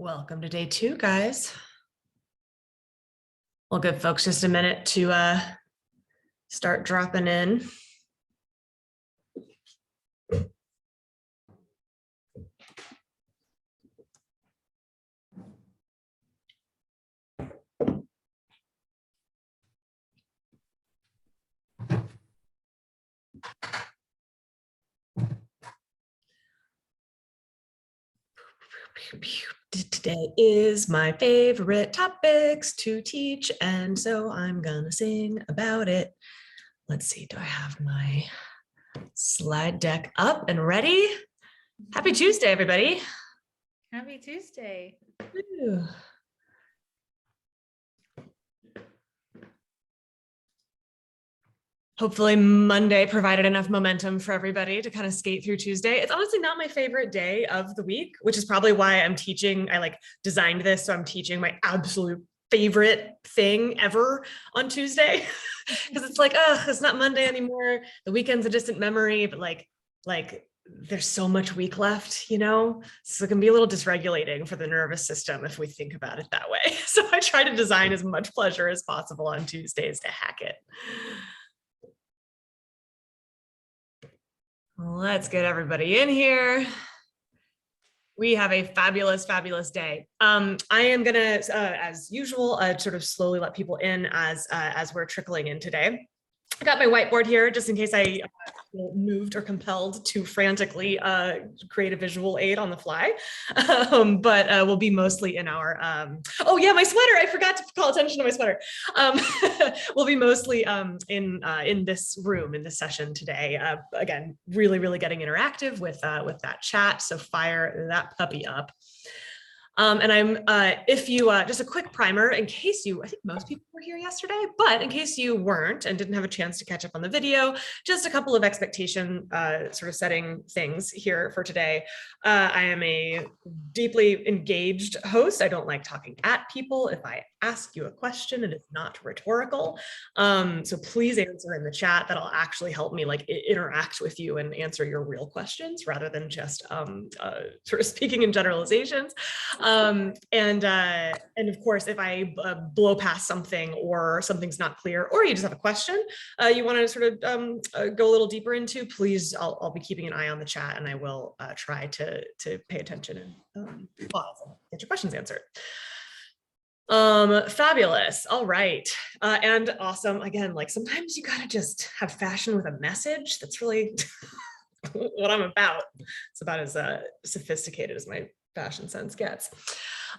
Welcome to day 2, guys. We'll give folks just a minute to start dropping in. Today is my favorite topics to teach, and so I'm gonna sing about it. Let's see, do I have my slide deck up and ready? Happy Tuesday, everybody. Happy Tuesday. Woo. Hopefully Monday provided enough momentum for everybody to kind of skate through Tuesday. It's honestly not my favorite day of the week, which is probably why I'm teaching. I designed this, so I'm teaching my absolute favorite thing ever on Tuesday. Because it's like, oh, it's not Monday anymore. The weekend's a distant memory, but like there's so much week left, you know? So it can be a little dysregulating for the nervous system if we think about it that way. So I try to design as much pleasure as possible on Tuesdays to hack it. Let's get everybody in here. We have a fabulous, fabulous day. I am gonna, as usual, sort of slowly let people in as we're trickling in today. I got my whiteboard here just in case I feel moved or compelled to frantically create a visual aid on the fly. But we'll be mostly in our, oh yeah, my sweater, I forgot to call attention to my sweater. We'll be mostly in this room, in this session today. Again, really, really getting interactive with that chat. So fire that puppy up. And I'm, if you, just a quick primer in case I think most people were here yesterday, but in case you weren't and didn't have a chance to catch up on the video, just a couple of expectation sort of setting things here for today. I am a deeply engaged host. I don't like talking at people. If I ask you a question, it is not rhetorical. So please answer in the chat. That'll actually help me interact with you and answer your real questions rather than just sort of speaking in generalizations. And of course, if I blow past something or something's not clear, or you just have a question you want to sort of go a little deeper into, please, I'll be keeping an eye on the chat, and I will try to pay attention and pause and get your questions answered. Fabulous. All right. And awesome. Again, sometimes you gotta just have fashion with a message. That's really what I'm about. It's about as sophisticated as my fashion sense gets.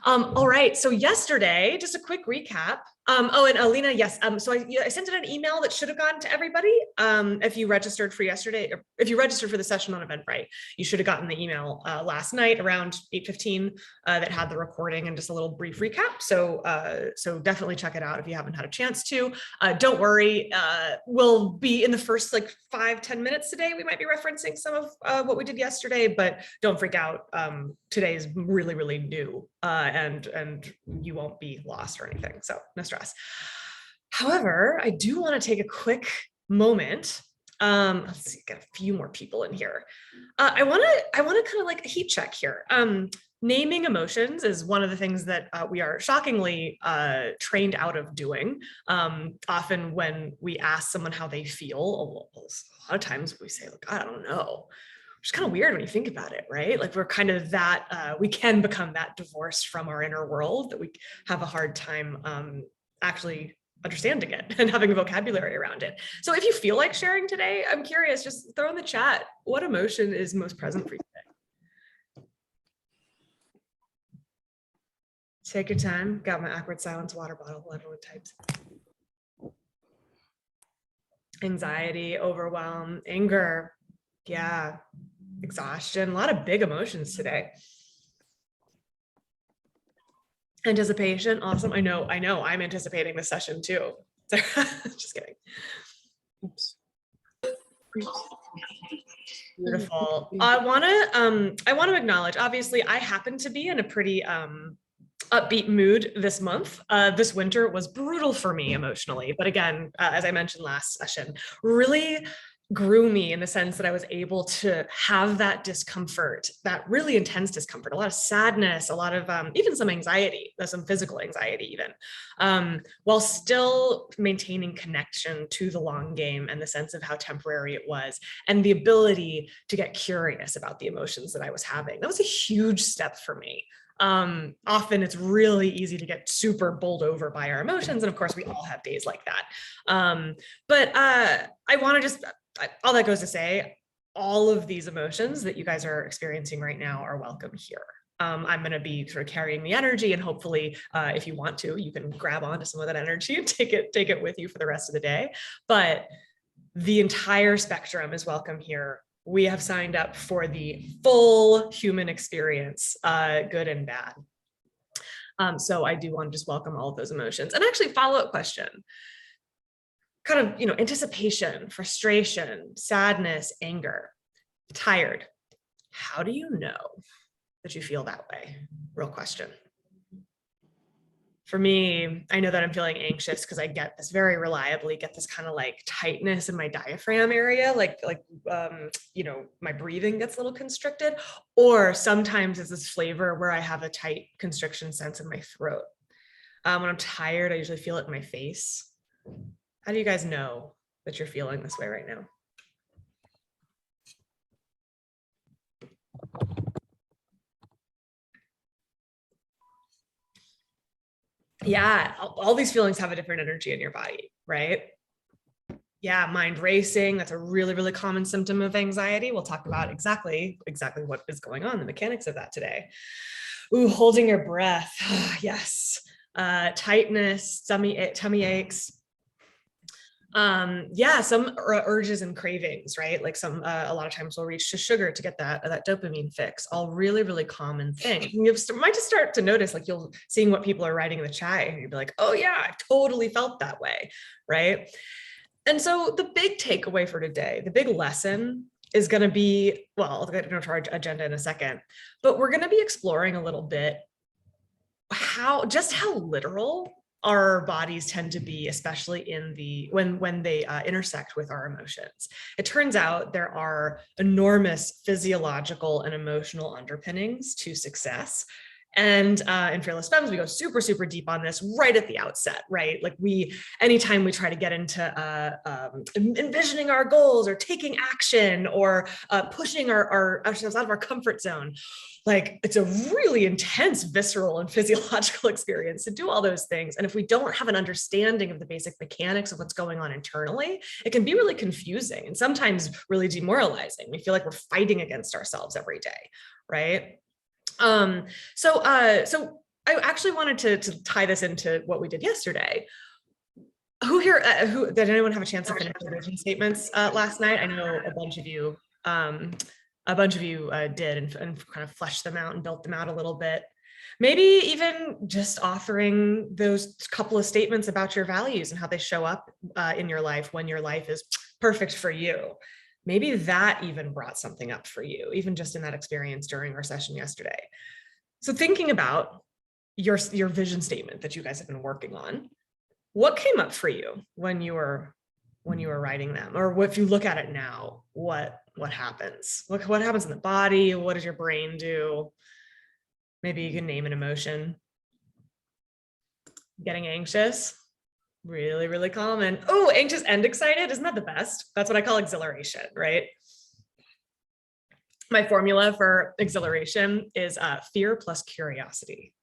All right, so yesterday, just a quick recap. Oh, and Alina, yes. So I sent in an email that should have gone to everybody. If you registered for yesterday, or if you registered for the session on Eventbrite, you should have gotten the email last night around 8:15 that had the recording and just a little brief recap. So so definitely check it out if you haven't had a chance to. Don't worry, we'll be in the first 5-10 minutes today. We might be referencing some of what we did yesterday, but don't freak out. Today is really, really new, and you won't be lost or anything. So no stress. However, I do want to take a quick moment. Let's see, got a few more people in here. I want to kind of heat check here. Naming emotions is one of the things that we are shockingly trained out of doing. Often when we ask someone how they feel, a lot of times we say, look, I don't know. Which is kind of weird when you think about it, right? We're kind of that, we can become that divorced from our inner world that we have a hard time actually understanding it and having a vocabulary around it. So if you feel like sharing today, I'm curious, just throw in the chat, what emotion is most present for you today? Take your time. Got my awkward silence water bottle, everyone types. Anxiety, overwhelm, anger, yeah, exhaustion, a lot of big emotions today. Anticipation, awesome. I know, I'm anticipating this session too. Just kidding. Oops. Beautiful. I want to acknowledge, obviously, I happen to be in a pretty upbeat mood this month. This winter was brutal for me emotionally, but again, as I mentioned last session, really grew me in the sense that I was able to have that discomfort, that really intense discomfort, a lot of sadness, a lot of even some anxiety, some physical anxiety even, while still maintaining connection to the long game and the sense of how temporary it was, and the ability to get curious about the emotions that I was having. That was a huge step for me. Often it's really easy to get super bowled over by our emotions. And of course we all have days like that. But I want to just, all that goes to say, all of these emotions that you guys are experiencing right now are welcome here. I'm going to be sort of carrying the energy, and hopefully if you want to, you can grab onto some of that energy and take it with you for the rest of the day. But the entire spectrum is welcome here. We have signed up for the full human experience, good and bad. So I do want to just welcome all of those emotions. And actually, follow-up question, kind of, anticipation, frustration, sadness, anger, tired. How do you know that you feel that way? Real question. For me, I know that I'm feeling anxious because I get this very reliably, get this kind of like tightness in my diaphragm area, my breathing gets a little constricted, or sometimes it's this flavor where I have a tight constriction sense in my throat. When I'm tired, I usually feel it in my face. How do you guys know that you're feeling this way right now? Yeah, all these feelings have a different energy in your body, right? Yeah, mind racing. That's a really, really common symptom of anxiety. We'll talk about exactly what is going on, the mechanics of that today. Ooh, holding your breath. Yes. Tightness, tummy aches. Yeah, some urges and cravings, right? Like a lot of times we'll reach to sugar to get that dopamine fix. All really, really common things. You might just start to notice, like you'll seeing what people are writing in the chat, and you'll be like, oh yeah, I've totally felt that way, right? And so the big takeaway for today, the big lesson is going to be, well, I'll get into our agenda in a second, but we're going to be exploring a little bit how literal our bodies tend to be, especially when they intersect with our emotions. It turns out there are enormous physiological and emotional underpinnings to success. And in Fearless Femmes, we go super, super deep on this right at the outset, right? Like anytime we try to get into envisioning our goals or taking action or pushing ourselves out of our comfort zone, like it's a really intense visceral and physiological experience to do all those things. And if we don't have an understanding of the basic mechanics of what's going on internally, it can be really confusing and sometimes really demoralizing. We feel like we're fighting against ourselves every day, right? So I actually wanted to tie this into what we did yesterday. Who here, did anyone have a chance to finish the vision statements last night? I know a bunch of you did and kind of fleshed them out and built them out a little bit. Maybe even just offering those couple of statements about your values and how they show up in your life when your life is perfect for you. Maybe that even brought something up for you, even just in that experience during our session yesterday. So thinking about your vision statement that you guys have been working on, what came up for you when you were writing them? Or if you look at it now, what happens? What happens in the body? What does your brain do? Maybe you can name an emotion. Getting anxious. Really, really common. Oh, anxious and excited. Isn't that the best? That's what I call exhilaration, right? My formula for exhilaration is fear plus curiosity.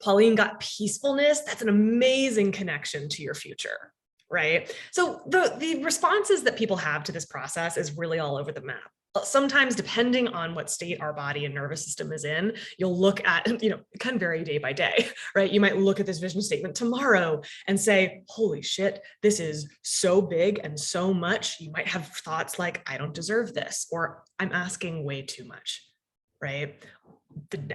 Pauline got peacefulness. That's an amazing connection to your future, right? So the responses that people have to this process is really all over the map. Sometimes, depending on what state our body and nervous system is in, you'll look at, it can vary day by day, right? You might look at this vision statement tomorrow and say, holy shit, this is so big and so much. You might have thoughts like, I don't deserve this, or I'm asking way too much, right?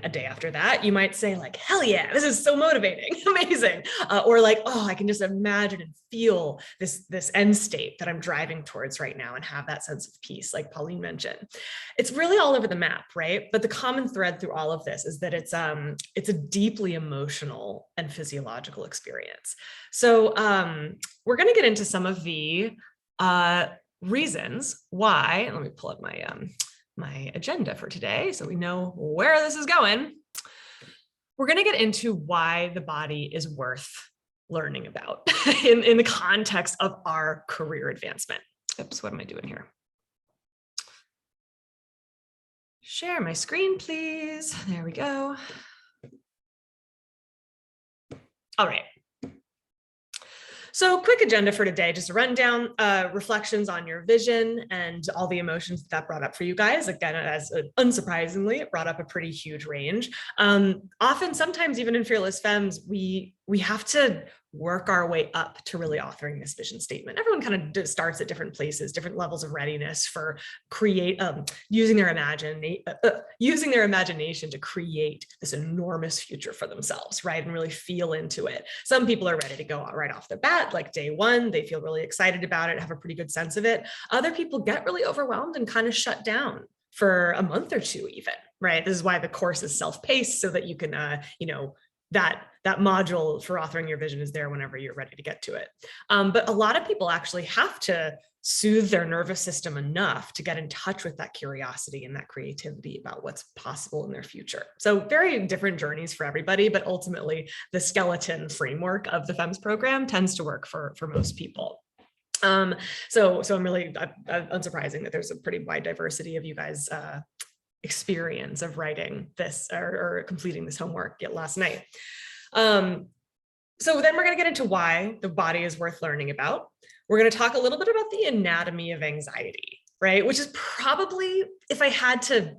A day after that, you might say like, hell yeah, this is so motivating, amazing. Or like, oh, I can just imagine and feel this end state that I'm driving towards right now and have that sense of peace, like Pauline mentioned. It's really all over the map, right? But the common thread through all of this is that it's a deeply emotional and physiological experience. So we're going to get into some of the reasons why, let me pull up my, my agenda for today so we know where this is going. We're going to get into why the body is worth learning about in the context of our career advancement. Oops, what am I doing here? Share my screen, please. There we go. All right. So quick agenda for today, just a rundown, reflections on your vision and all the emotions that brought up for you guys. Again, as unsurprisingly, it brought up a pretty huge range. Often, sometimes even in Fearless Femmes, we have to work our way up to really authoring this vision statement. Everyone kind of starts at different places, different levels of readiness for using their imagination to create this enormous future for themselves, right? And really feel into it. Some people are ready to go right off the bat, like day one, they feel really excited about it, have a pretty good sense of it. Other people get really overwhelmed and kind of shut down for a month or two even, right? This is why the course is self-paced so that you can, that module for authoring your vision is there whenever you're ready to get to it. But a lot of people actually have to soothe their nervous system enough to get in touch with that curiosity and that creativity about what's possible in their future. So very different journeys for everybody, but ultimately the skeleton framework of the FEMS program tends to work for most people. So I'm really unsurprising that there's a pretty wide diversity of you guys experience of writing this or completing this homework last night. So then we're going to get into why the body is worth learning about. We're going to talk a little bit about the anatomy of anxiety, right? Which is probably, if I had to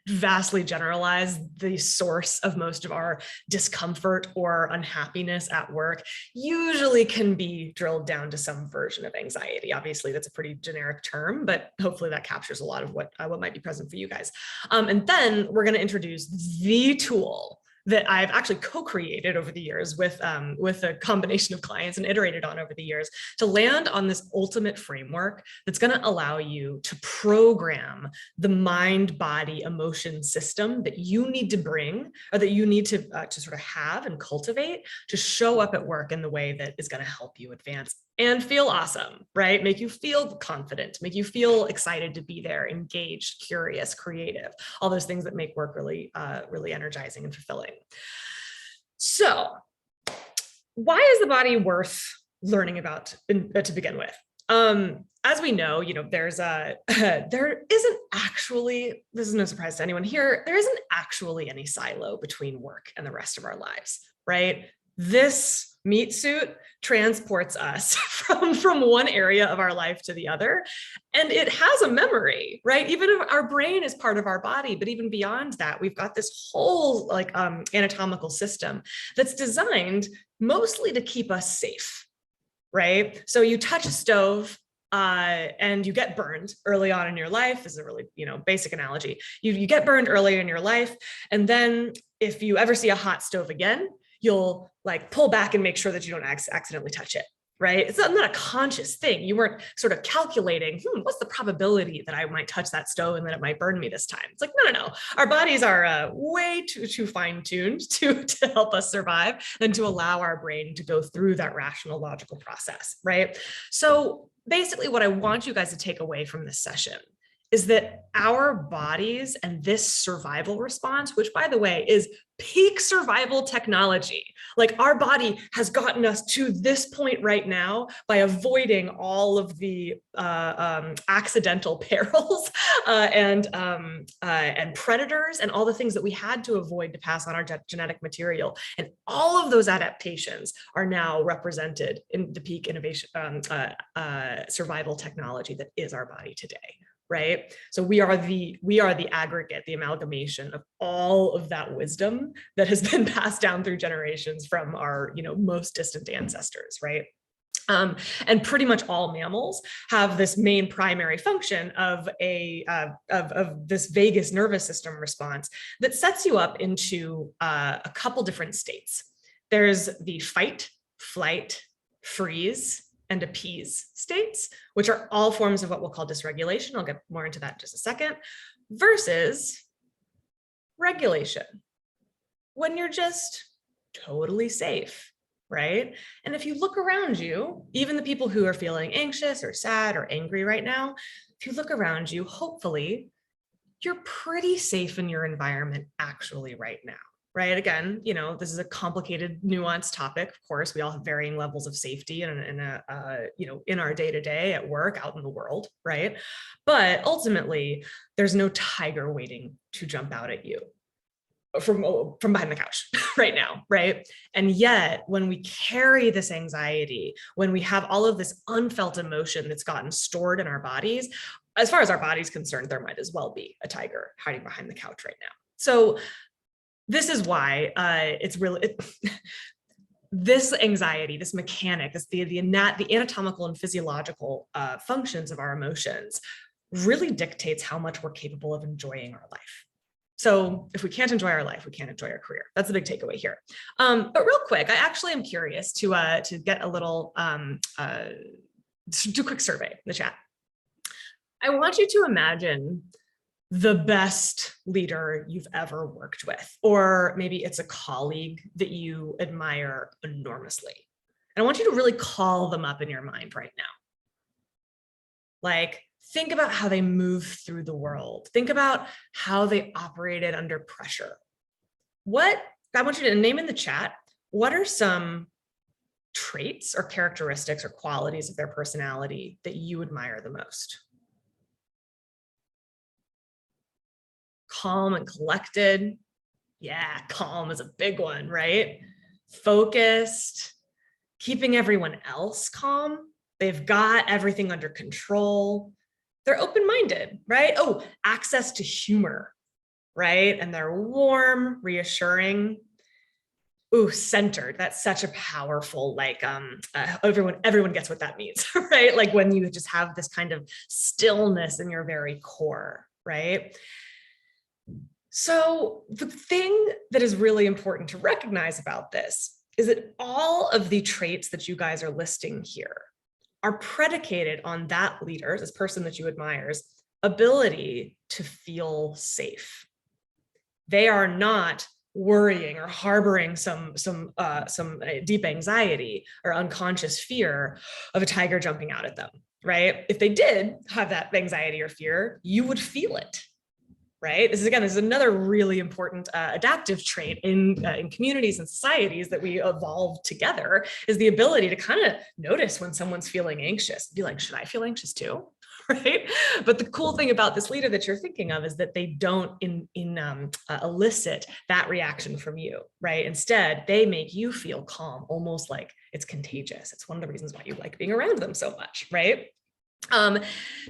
vastly generalize, the source of most of our discomfort or unhappiness at work usually can be drilled down to some version of anxiety. Obviously, that's a pretty generic term, but hopefully that captures a lot of what might be present for you guys. And then we're going to introduce the tool that I've actually co-created over the years with a combination of clients and iterated on over the years to land on this ultimate framework that's going to allow you to program the mind, body, emotion system that you need to bring, or that you need to sort of have and cultivate to show up at work in the way that is going to help you advance and feel awesome, right? Make you feel confident, make you feel excited to be there, engaged, curious, creative, all those things that make work really, really energizing and fulfilling. So why is the body worth learning about to begin with? As we know, there isn't actually, this is no surprise to anyone here, there isn't actually any silo between work and the rest of our lives, right? This meat suit transports us from one area of our life to the other. And it has a memory, right? Even if our brain is part of our body, but even beyond that, we've got this whole anatomical system that's designed mostly to keep us safe, right? So you touch a stove, and you get burned early on in your life. This is a really, basic analogy. You get burned early in your life. And then if you ever see a hot stove again, you'll pull back and make sure that you don't accidentally touch it, right? It's not a conscious thing. You weren't sort of calculating, what's the probability that I might touch that stove and that it might burn me this time? It's like, no. Our bodies are way too fine-tuned to help us survive and to allow our brain to go through that rational, logical process, right? So basically what I want you guys to take away from this session is that our bodies and this survival response, which by the way is peak survival technology, our body has gotten us to this point right now by avoiding all of the accidental perils and predators and all the things that we had to avoid to pass on our genetic material. And all of those adaptations are now represented in the peak innovation survival technology that is our body today. Right? So we are the aggregate, the amalgamation of all of that wisdom that has been passed down through generations from our, most distant ancestors, right? And pretty much all mammals have this main primary function of this vagus nervous system response that sets you up into a couple different states. There's the fight, flight, freeze, and appease states, which are all forms of what we'll call dysregulation. I'll get more into that in just a second, versus regulation, when you're just totally safe, right? And if you look around you, even the people who are feeling anxious or sad or angry right now, if you look around you, hopefully you're pretty safe in your environment actually right now, right? Again, this is a complicated, nuanced topic. Of course, we all have varying levels of safety in our day-to-day at work, out in the world, right? But ultimately, there's no tiger waiting to jump out at you from behind the couch right now, right? And yet, when we carry this anxiety, when we have all of this unfelt emotion that's gotten stored in our bodies, as far as our body's concerned, there might as well be a tiger hiding behind the couch right now. So this is why it's really this anxiety, this mechanic, the anatomical and physiological functions of our emotions really dictates how much we're capable of enjoying our life. So if we can't enjoy our life, we can't enjoy our career. That's the big takeaway here. But real quick, I actually am curious to get a little, do a quick survey in the chat. I want you to imagine the best leader you've ever worked with, or maybe it's a colleague that you admire enormously. And I want you to really call them up in your mind right now. Like, think about how they move through the world. Think about how they operated under pressure. I want you to name in the chat, what are some traits or characteristics or qualities of their personality that you admire the most? Calm and collected. Yeah, calm is a big one, right? Focused, keeping everyone else calm. They've got everything under control. They're open-minded, right? Oh, access to humor, right? And they're warm, reassuring. Ooh, centered. That's such a powerful, everyone gets what that means, right? Like when you just have this kind of stillness in your very core, right? So the thing that is really important to recognize about this is that all of the traits that you guys are listing here are predicated on that leader, this person that you admire's ability to feel safe. They are not worrying or harboring some deep anxiety or unconscious fear of a tiger jumping out at them, right? If they did have that anxiety or fear, you would feel it. Right? This is another really important adaptive trait in communities and societies that we evolved together, is the ability to kind of notice when someone's feeling anxious, be like, should I feel anxious too? Right? But the cool thing about this leader that you're thinking of is that they don't elicit that reaction from you, right? Instead, they make you feel calm, almost like it's contagious. It's one of the reasons why you like being around them so much, right?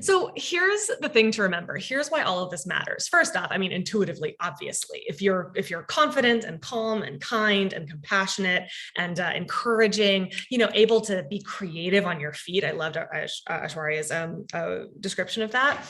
So here's the thing to remember. Here's why all of this matters. First off, I mean, intuitively, obviously, if you're confident and calm and kind and compassionate and encouraging, able to be creative on your feet. I loved Aishwarya's description of that.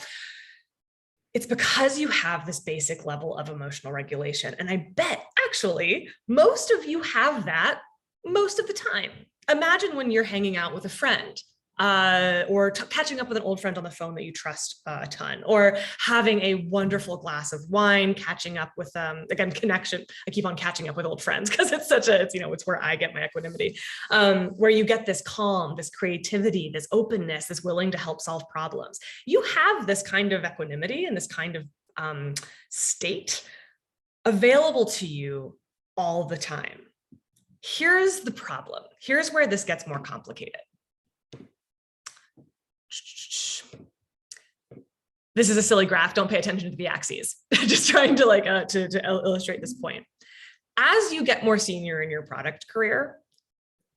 It's because you have this basic level of emotional regulation. And I bet actually most of you have that most of the time. Imagine when you're hanging out with a friend, or catching up with an old friend on the phone that you trust a ton, or having a wonderful glass of wine, catching up with, again, connection. I keep on catching up with old friends because it's where I get my equanimity, where you get this calm, this creativity, this openness, this willing to help solve problems. You have this kind of equanimity and this kind of state available to you all the time. Here's the problem. Here's where this gets more complicated. This is a silly graph. Don't pay attention to the axes. Just trying to illustrate this point. As you get more senior in your product career,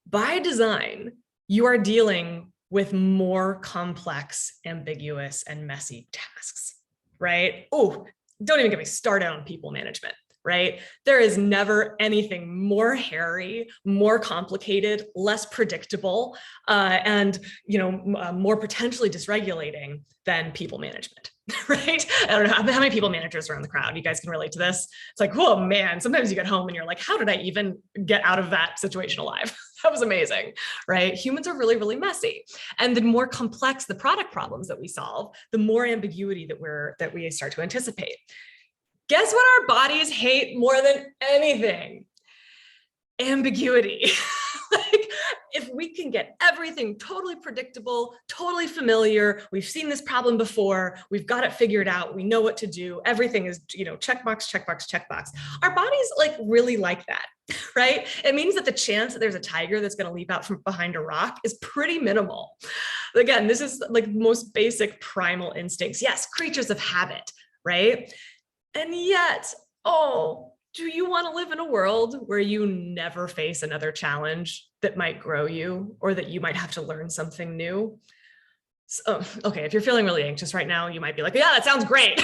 by design, you are dealing with more complex, ambiguous, and messy tasks, right? Oh, don't even get me started on people management. Right? There is never anything more hairy, more complicated, less predictable, and more potentially dysregulating than people management. Right? I don't know how many people managers are in the crowd. You guys can relate to this. It's like, oh man, sometimes you get home and you're like, how did I even get out of that situation alive? That was amazing, right? Humans are really, really messy. And the more complex the product problems that we solve, the more ambiguity that we start to anticipate. Guess what our bodies hate more than anything? Ambiguity. if we can get everything totally predictable, totally familiar, we've seen this problem before, we've got it figured out, we know what to do, everything is, checkbox, checkbox, checkbox. Our bodies like really like that, right? It means that the chance that there's a tiger that's going to leap out from behind a rock is pretty minimal. Again, this is like most basic primal instincts. Yes, creatures of habit, right? And yet, do you want to live in a world where you never face another challenge that might grow you or that you might have to learn something new? So, okay, if you're feeling really anxious right now, you might be like, yeah, that sounds great.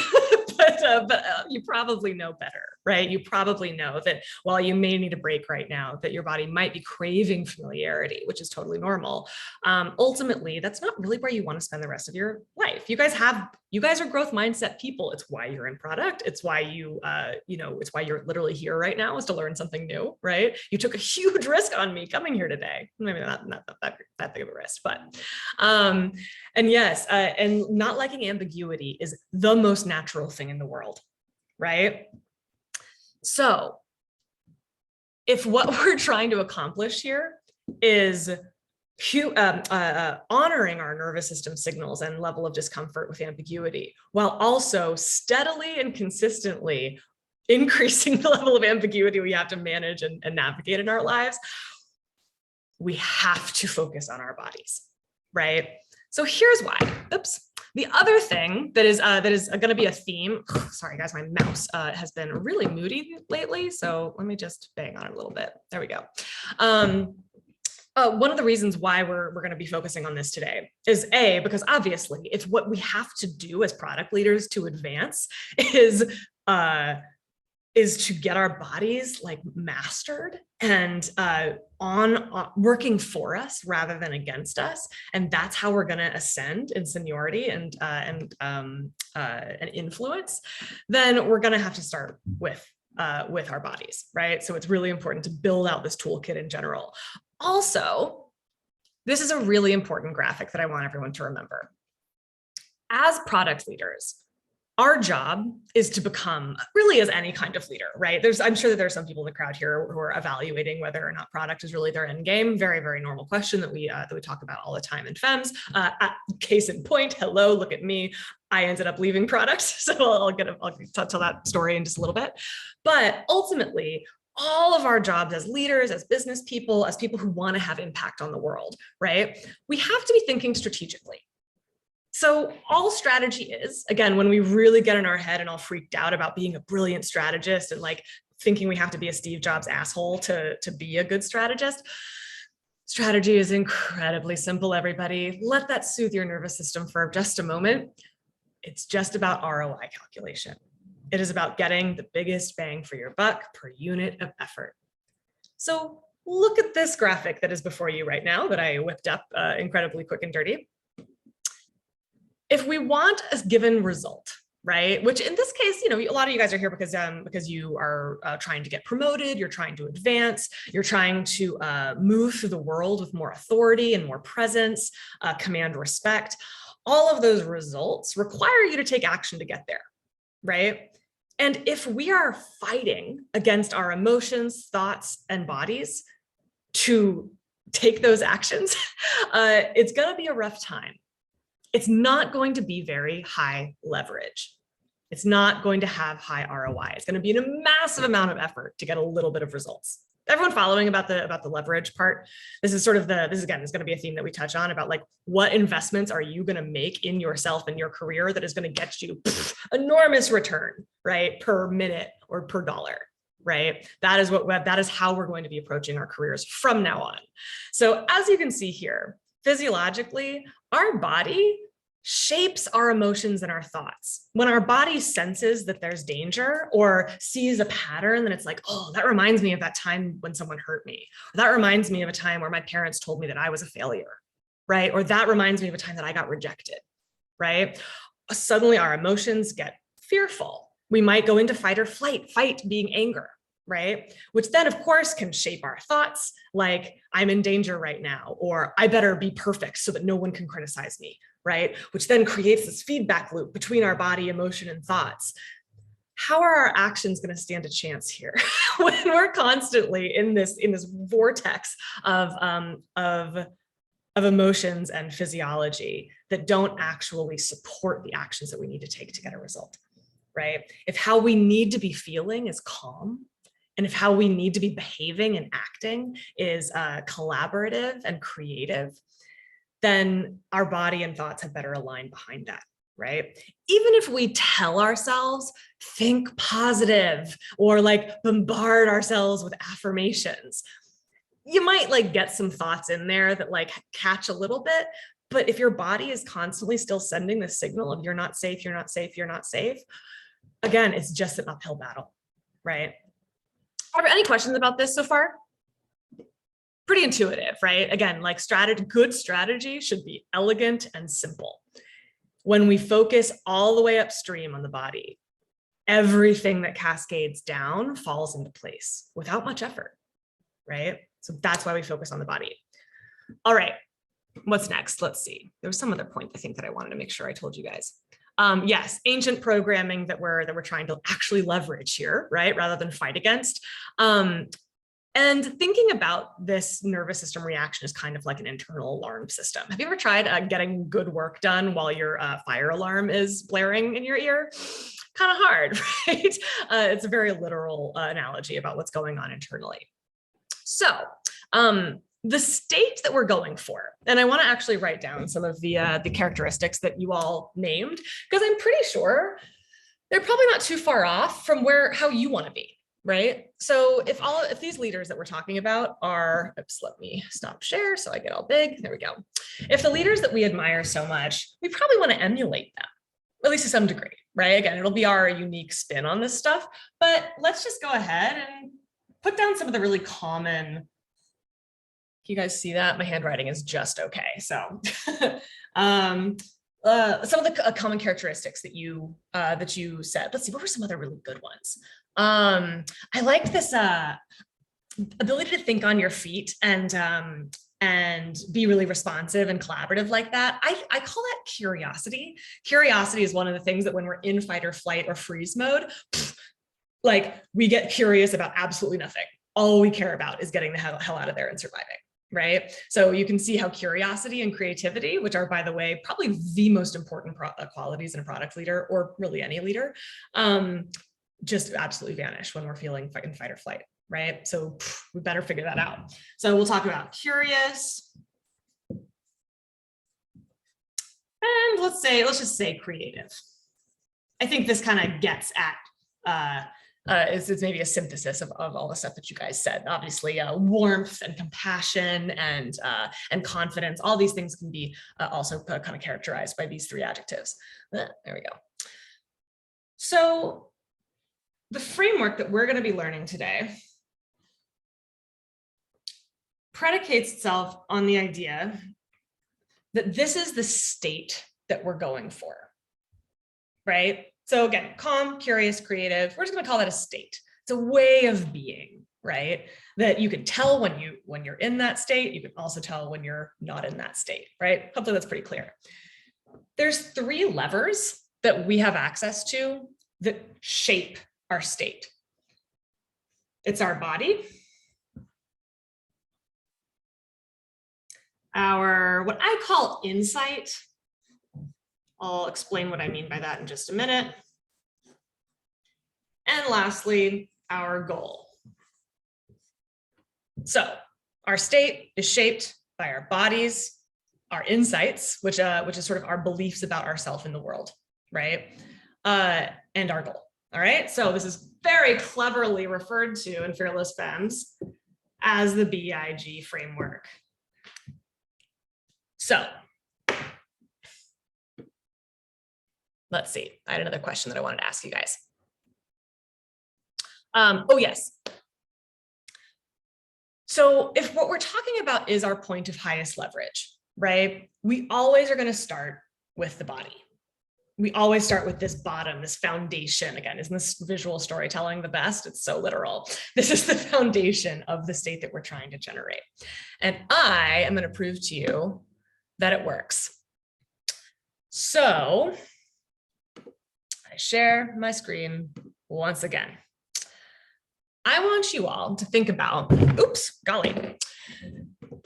but you probably know better, right? You probably know that while you may need a break right now, that your body might be craving familiarity, which is totally normal. Ultimately, that's not really where you want to spend the rest of your life. You guys are growth mindset people. It's why you're in product. It's why it's why you're literally here right now, is to learn something new, right? You took a huge risk on me coming here today. Maybe not that big of a risk, but and yes, and not liking ambiguity is the most natural thing in the world, right? So if what we're trying to accomplish here is honoring our nervous system signals and level of discomfort with ambiguity, while also steadily and consistently increasing the level of ambiguity we have to manage and navigate in our lives, we have to focus on our bodies, right? So here's why. Oops. The other thing that is going to be a theme. Sorry, guys, my mouse has been really moody lately. So let me just bang on it a little bit. There we go. One of the reasons why we're going to be focusing on this today is because obviously it's what we have to do as product leaders to advance is to get our bodies like mastered and on working for us rather than against us. And that's how we're going to ascend in seniority and influence. Then we're going to have to start with our bodies, right? So it's really important to build out this toolkit in general. Also, this is a really important graphic that I want everyone to remember. As product leaders, our job is to become, really as any kind of leader, right? I'm sure that there's some people in the crowd here who are evaluating whether or not product is really their end game. Very, very normal question that we talk about all the time in FEMS. Case in point, hello, look at me. I ended up leaving product, so I'll tell that story in just a little bit. But ultimately, all of our jobs as leaders, as business people, as people who want to have impact on the world, right? We have to be thinking strategically. So all strategy is, again, when we really get in our head and all freaked out about being a brilliant strategist and like thinking we have to be a Steve Jobs asshole to be a good strategist, strategy is incredibly simple, everybody. Let that soothe your nervous system for just a moment. It's just about ROI calculation. It is about getting the biggest bang for your buck per unit of effort. So look at this graphic that is before you right now that I whipped up incredibly quick and dirty. If we want a given result, right? Which in this case, a lot of you guys are here because you are trying to get promoted, you're trying to advance, you're trying to move through the world with more authority and more presence, command respect. All of those results require you to take action to get there, right? And if we are fighting against our emotions, thoughts, and bodies to take those actions, it's going to be a rough time. It's not going to be very high leverage. It's not going to have high ROI. It's going to be a massive amount of effort to get a little bit of results. Everyone following about the leverage part? This is going to be a theme that we touch on about like what investments are you going to make in yourself and your career that is going to get you enormous return, right? Per minute or per dollar, right? That is how we're going to be approaching our careers from now on. So as you can see here, physiologically, our body shapes our emotions and our thoughts. When our body senses that there's danger or sees a pattern, then it's like, oh, that reminds me of that time when someone hurt me. Or that reminds me of a time where my parents told me that I was a failure, right? Or that reminds me of a time that I got rejected, right? Suddenly our emotions get fearful. We might go into fight or flight, fight being anger, right? Which then of course can shape our thoughts like I'm in danger right now, or I better be perfect so that no one can criticize me, right? Which then creates this feedback loop between our body, emotion, and thoughts. how are our actions going to stand a chance here when we're constantly in this vortex of emotions and physiology that don't actually support the actions that we need to take to get a result, right? If how we need to be feeling is calm, and if how we need to be behaving and acting is collaborative and creative, then our body and thoughts have better aligned behind that, right? Even if we tell ourselves, think positive, or like bombard ourselves with affirmations, you might like get some thoughts in there that like catch a little bit. But if your body is constantly still sending the signal of you're not safe, you're not safe, you're not safe, again, it's just an uphill battle, right? Are there any questions about this so far? Pretty intuitive, right? Again, like good strategy should be elegant and simple. When we focus all the way upstream on the body, everything that cascades down falls into place without much effort, right? So that's why we focus on the body. All right, what's next? Let's see. There was some other point I think that I wanted to make sure I told you guys. Yes, ancient programming that we're trying to actually leverage here, right? Rather than fight against. And thinking about this nervous system reaction is kind of like an internal alarm system. Have you ever tried getting good work done while your fire alarm is blaring in your ear? Kind of hard, right? It's a very literal analogy about what's going on internally. So the state that we're going for, and I want to actually write down some of the characteristics that you all named, because I'm pretty sure they're probably not too far off from how you want to be. Right? So if these leaders that we're talking about are, oops, let me stop share so I get all big. There we go. If the leaders that we admire so much, we probably want to emulate them, at least to some degree, right? Again, it'll be our unique spin on this stuff, but let's just go ahead and put down some of the really common. Can you guys see that? My handwriting is just okay. So some of the common characteristics that you said. Let's see, what were some other really good ones? I liked this ability to think on your feet and be really responsive and collaborative like that. I call that curiosity. Curiosity is one of the things that when we're in fight or flight or freeze mode, like we get curious about absolutely nothing. All we care about is getting the hell out of there and surviving. Right? So you can see how curiosity and creativity, which are, by the way, probably the most important qualities in a product leader, or really any leader, just absolutely vanish when we're feeling fight or flight, right? So we better figure that out. So we'll talk about curious. And let's just say creative. I think this kind of gets at, it's maybe a synthesis of all the stuff that you guys said. Obviously, warmth and compassion and confidence, all these things can be also kind of characterized by these three adjectives. There we go. So the framework that we're going to be learning today predicates itself on the idea that this is the state that we're going for, right? So again, calm, curious, creative, we're just going to call that a state. It's a way of being, right? That you can tell when you're in that state. You can also tell when you're not in that state, right? Hopefully that's pretty clear. There's three levers that we have access to that shape our state. It's our body, what I call insight. I'll explain what I mean by that in just a minute. And lastly, our goal. So our state is shaped by our bodies, our insights, which is sort of our beliefs about ourselves in the world, right? And our goal. All right, so this is very cleverly referred to in Fearless Femmes as the BIG framework. So let's see, I had another question that I wanted to ask you guys. Oh yes. So if what we're talking about is our point of highest leverage, right? We always are going to start with the body. We always start with this bottom, this foundation. Again, isn't this visual storytelling the best? It's so literal. This is the foundation of the state that we're trying to generate. And I am going to prove to you that it works. So I share my screen. once again, I want you all to think about, oops, golly,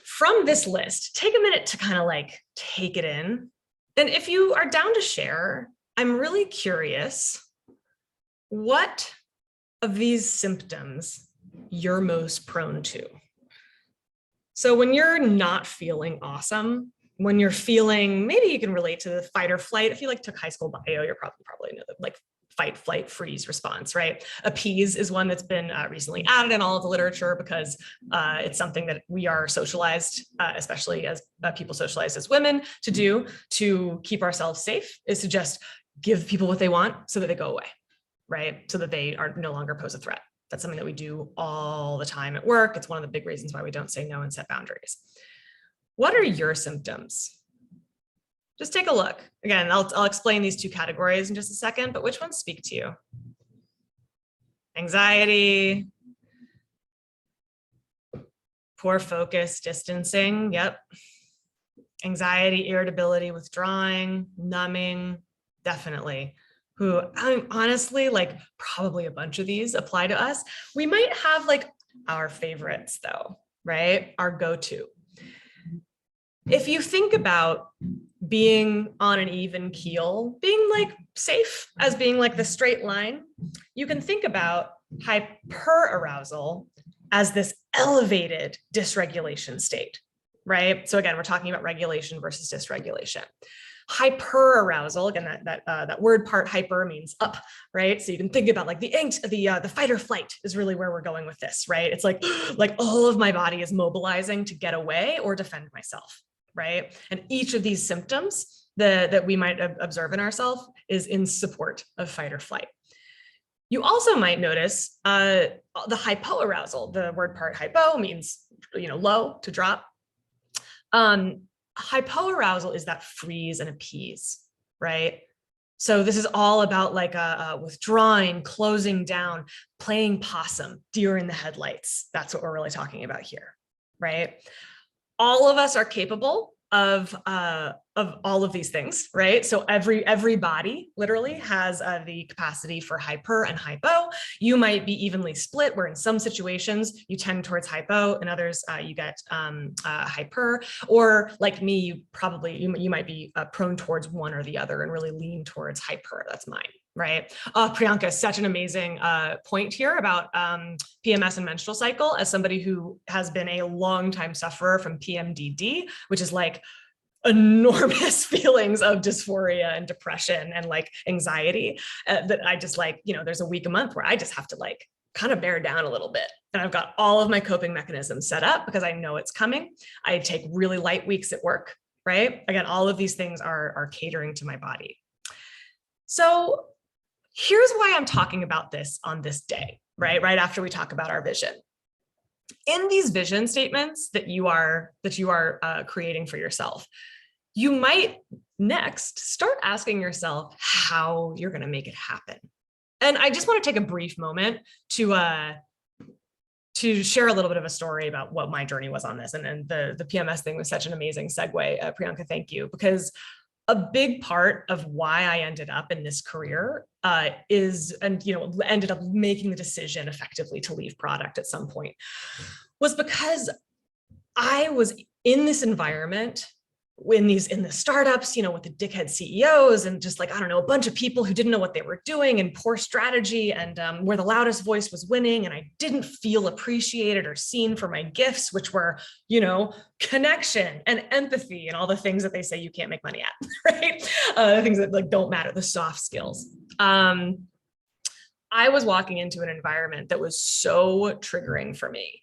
from this list, take a minute to kind of like take it in. And if you are down to share, I'm really curious what of these symptoms you're most prone to. So when you're not feeling awesome, when you're feeling, maybe you can relate to the fight or flight. If you like took high school bio, you're probably know that like fight, flight, freeze response, right? Appease is one that's been recently added in all of the literature because it's something that we are socialized, especially as people socialized as women, to do to keep ourselves safe, is to just give people what they want so that they go away, right? So that they are no longer pose a threat. That's something that we do all the time at work. It's one of the big reasons why we don't say no and set boundaries. What are your symptoms? Just take a look. Again, I'll explain these two categories in just a second, but which ones speak to you? Anxiety, poor focus, distancing, yep. Anxiety, irritability, withdrawing, numbing, definitely. Who, I mean, honestly, like probably a bunch of these apply to us. We might have like our favorites though, right? Our go-to. If you think about being on an even keel, being like safe as being like the straight line, you can think about hyperarousal as this elevated dysregulation state, right? So again, we're talking about regulation versus dysregulation. Hyperarousal, again, that word part hyper means up, right? So you can think about like the fight or flight is really where we're going with this, right? It's like all of my body is mobilizing to get away or defend myself, right? And each of these symptoms that we might observe in ourselves is in support of fight or flight. You also might notice the hypoarousal. The word part hypo means low, to drop. Hypoarousal is that freeze and appease, right? So this is all about like withdrawing, closing down, playing possum, deer in the headlights. That's what we're really talking about here, right? All of us are capable of all of these things, right? So every body literally has the capacity for hyper and hypo. You might be evenly split, where in some situations you tend towards hypo, and others you get hyper. Or like me, you might be prone towards one or the other and really lean towards hyper. That's mine. Right. Priyanka, such an amazing point here about PMS and menstrual cycle. As somebody who has been a longtime sufferer from PMDD, which is like enormous feelings of dysphoria and depression and like anxiety, that I just like, there's a week a month where I just have to like kind of bear down a little bit. And I've got all of my coping mechanisms set up because I know it's coming. I take really light weeks at work, right? Again, all of these things are catering to my body. So here's why I'm talking about this on this day, right? Right after we talk about our vision. In these vision statements that you are creating for yourself, you might next start asking yourself how you're going to make it happen. And I just want to take a brief moment to share a little bit of a story about what my journey was on this. And the PMS thing was such an amazing segue. Priyanka, thank you, because a big part of why I ended up in this career ended up making the decision effectively to leave product at some point, was because I was in this environment in the startups, with the dickhead CEOs and just like, I don't know, a bunch of people who didn't know what they were doing and poor strategy, and where the loudest voice was winning. And I didn't feel appreciated or seen for my gifts, which were, connection and empathy and all the things that they say you can't make money at, right? The things that like don't matter, the soft skills. I was walking into an environment that was so triggering for me.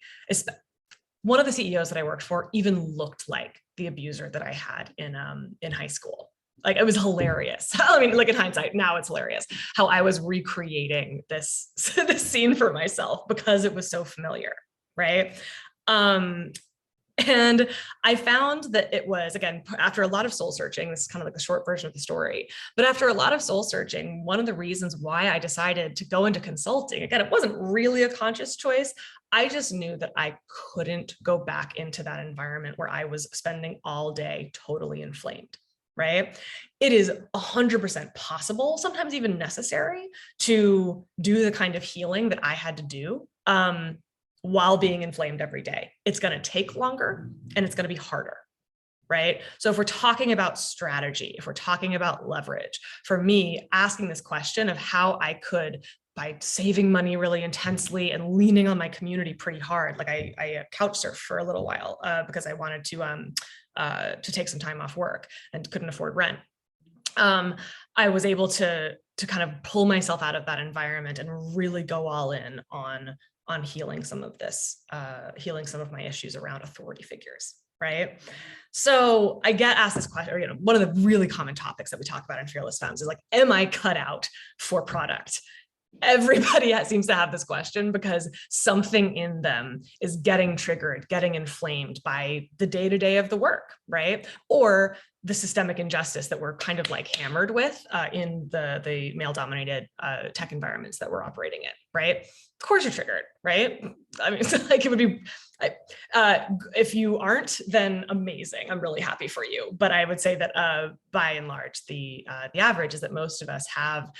One of the CEOs that I worked for even looked like the abuser that I had in high school. Like, it was hilarious. I mean, like in hindsight, now it's hilarious how I was recreating this scene for myself because it was so familiar, right? And I found that it was, again, after a lot of soul searching, this is kind of like the short version of the story, but after a lot of soul searching, one of the reasons why I decided to go into consulting, again, it wasn't really a conscious choice. I just knew that I couldn't go back into that environment where I was spending all day totally inflamed, right? It is 100% possible, sometimes even necessary, to do the kind of healing that I had to do while being inflamed every day. It's going to take longer and it's going to be harder, right? So if we're talking about strategy, if we're talking about leverage, for me, asking this question of how I could, by saving money really intensely and leaning on my community pretty hard, like I couch surfed for a little while because I wanted to take some time off work and couldn't afford rent. I was able to kind of pull myself out of that environment and really go all in on healing some of this, healing some of my issues around authority figures, right? So I get asked this question, or, you know, one of the really common topics that we talk about in Fearless Femmes is like, am I cut out for product? Everybody seems to have this question because something in them is getting triggered, getting inflamed by the day-to-day of the work, right? Or the systemic injustice that we're kind of like hammered with in the male-dominated tech environments that we're operating in, right? Of course you're triggered, right? I mean, it's like it would be, if you aren't, then amazing. I'm really happy for you. But I would say that by and large, the average is that most of us have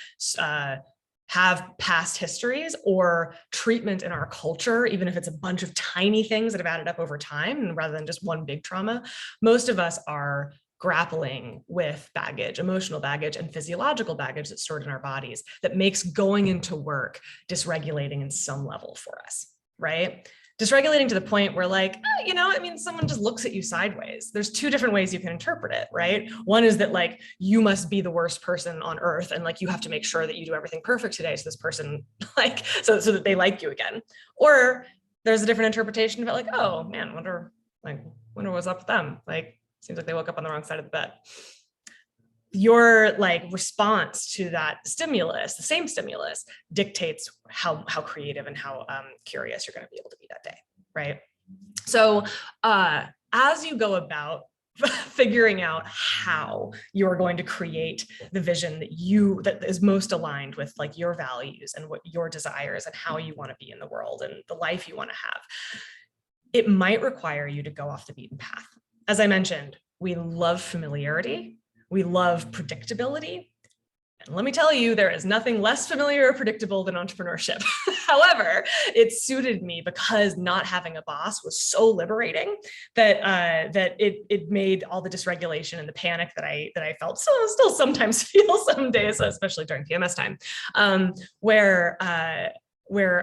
past histories or treatment in our culture, even if it's a bunch of tiny things that have added up over time, and rather than just one big trauma. Most of us are grappling with baggage, emotional baggage and physiological baggage that's stored in our bodies that makes going into work dysregulating in some level for us, right? Dysregulating to the point where like, you know, I mean, someone just looks at you sideways. There's two different ways you can interpret it, right? One is that like, you must be the worst person on earth. And like, you have to make sure that you do everything perfect today. So this person like, so that they like you again. Or there's a different interpretation about like, oh man, wonder what's up with them. Like, seems like they woke up on the wrong side of the bed. Your like response to that stimulus, the same stimulus, dictates how creative and how curious you're going to be able to be that day, right? So as you go about figuring out how you are going to create the vision that is most aligned with like your values and what your desires and how you want to be in the world and the life you want to have, it might require you to go off the beaten path. As I mentioned, we love familiarity. We love predictability. And let me tell you, there is nothing less familiar or predictable than entrepreneurship. However, it suited me because not having a boss was so liberating that it made all the dysregulation and the panic that I felt, still sometimes feel some days, especially during PMS time, where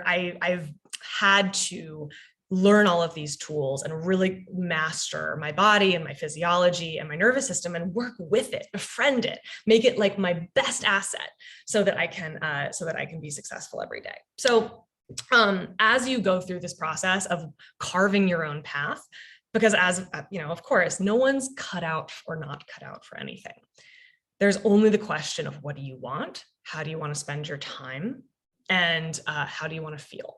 I've had to learn all of these tools and really master my body and my physiology and my nervous system and work with it, befriend it, make it like my best asset so that I can be successful every day. So as you go through this process of carving your own path, because as you know, of course, no one's cut out or not cut out for anything. There's only the question of what do you want? How do you want to spend your time? And how do you want to feel?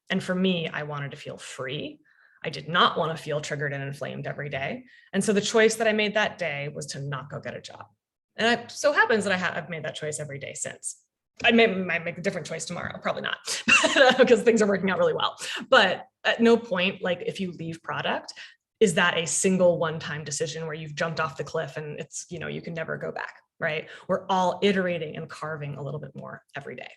And for me, I wanted to feel free. I did not want to feel triggered and inflamed every day. And so the choice that I made that day was to not go get a job. And it so happens that I've made that choice every day since. I might make a different choice tomorrow, probably not, because things are working out really well. But at no point, like if you leave product, is that a single one-time decision where you've jumped off the cliff and it's, you know, you can never go back, right? We're all iterating and carving a little bit more every day.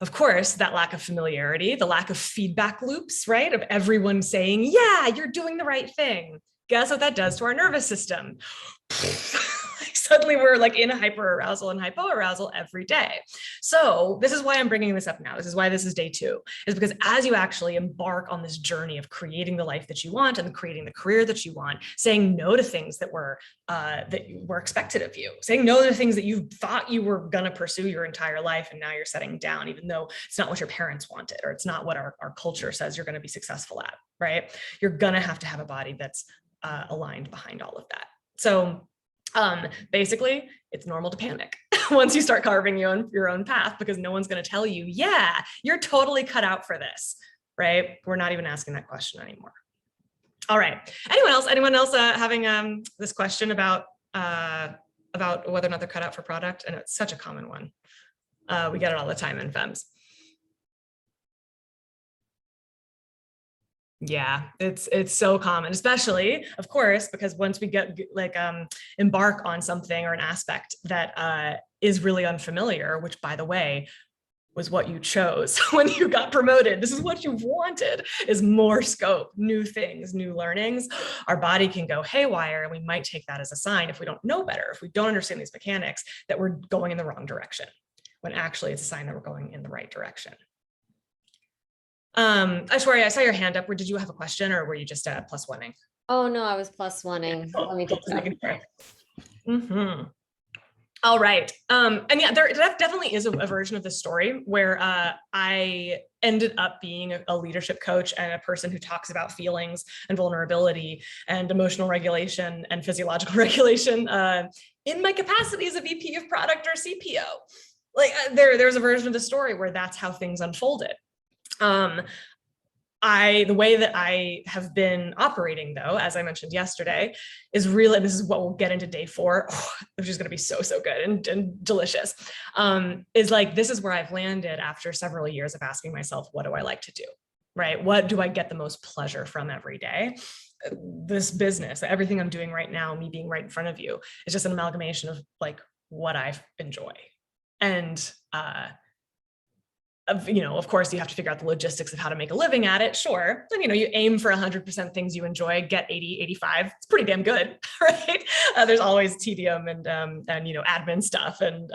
Of course, that lack of familiarity, the lack of feedback loops, right? Of everyone saying, yeah, you're doing the right thing. Guess what that does to our nervous system? Suddenly we're like in a hyperarousal and hypoarousal every day. So this is why I'm bringing this up now. This is why this is day 2, is because as you actually embark on this journey of creating the life that you want and creating the career that you want, saying no to things that were expected of you, saying no to things that you thought you were going to pursue your entire life and now you're setting down, even though it's not what your parents wanted or it's not what our culture says you're going to be successful at, right? You're going to have a body that's aligned behind all of that. So basically, it's normal to panic once you start carving your own path, because no one's going to tell you, yeah, you're totally cut out for this, right? We're not even asking that question anymore. All right. Anyone else having this question about whether or not they're cut out for product? And it's such a common one. We get it all the time in FEMS. Yeah, it's so common, especially, of course, because once we get like embark on something or an aspect that is really unfamiliar, which by the way, was what you chose when you got promoted. This is what you've wanted, is more scope, new things, new learnings. Our body can go haywire, and we might take that as a sign, if we don't know better, if we don't understand these mechanics, that we're going in the wrong direction, when actually it's a sign that we're going in the right direction. Aishwarya, I saw your hand up. Or did you have a question, or were you just plus oneing? Oh no, I was plus oneing. Oh, Let me get to Mm-hmm. All right. And yeah, there definitely is a version of this story where I ended up being a leadership coach and a person who talks about feelings and vulnerability and emotional regulation and physiological regulation in my capacity as a VP of product or CPO. Like there's a version of the story where that's how things unfolded. The way that I have been operating, though, as I mentioned yesterday, is really, this is what we'll get into day 4, which is going to be so good and delicious, is like, this is where I've landed after several years of asking myself, what do I like to do, right? What do I get the most pleasure from every day? This business, everything I'm doing right now, me being right in front of you, is just an amalgamation of like what I enjoy. And of course, you have to figure out the logistics of how to make a living at it. Sure. And, you aim for 100% things you enjoy, get 80, 85. It's pretty damn good, right? There's always tedium and admin stuff and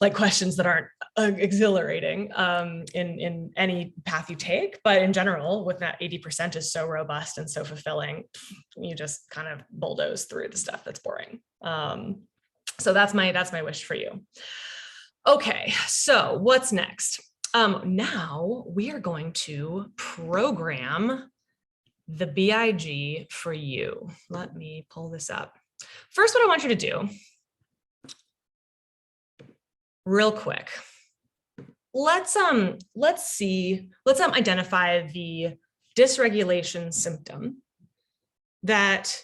like questions that aren't exhilarating in any path you take. But in general, with that 80% is so robust and so fulfilling, you just kind of bulldoze through the stuff that's boring. So that's my wish for you. Okay, so what's next? Now we are going to program the BIG for you. Let me pull this up. First, what I want you to do, real quick, let's identify the dysregulation symptom that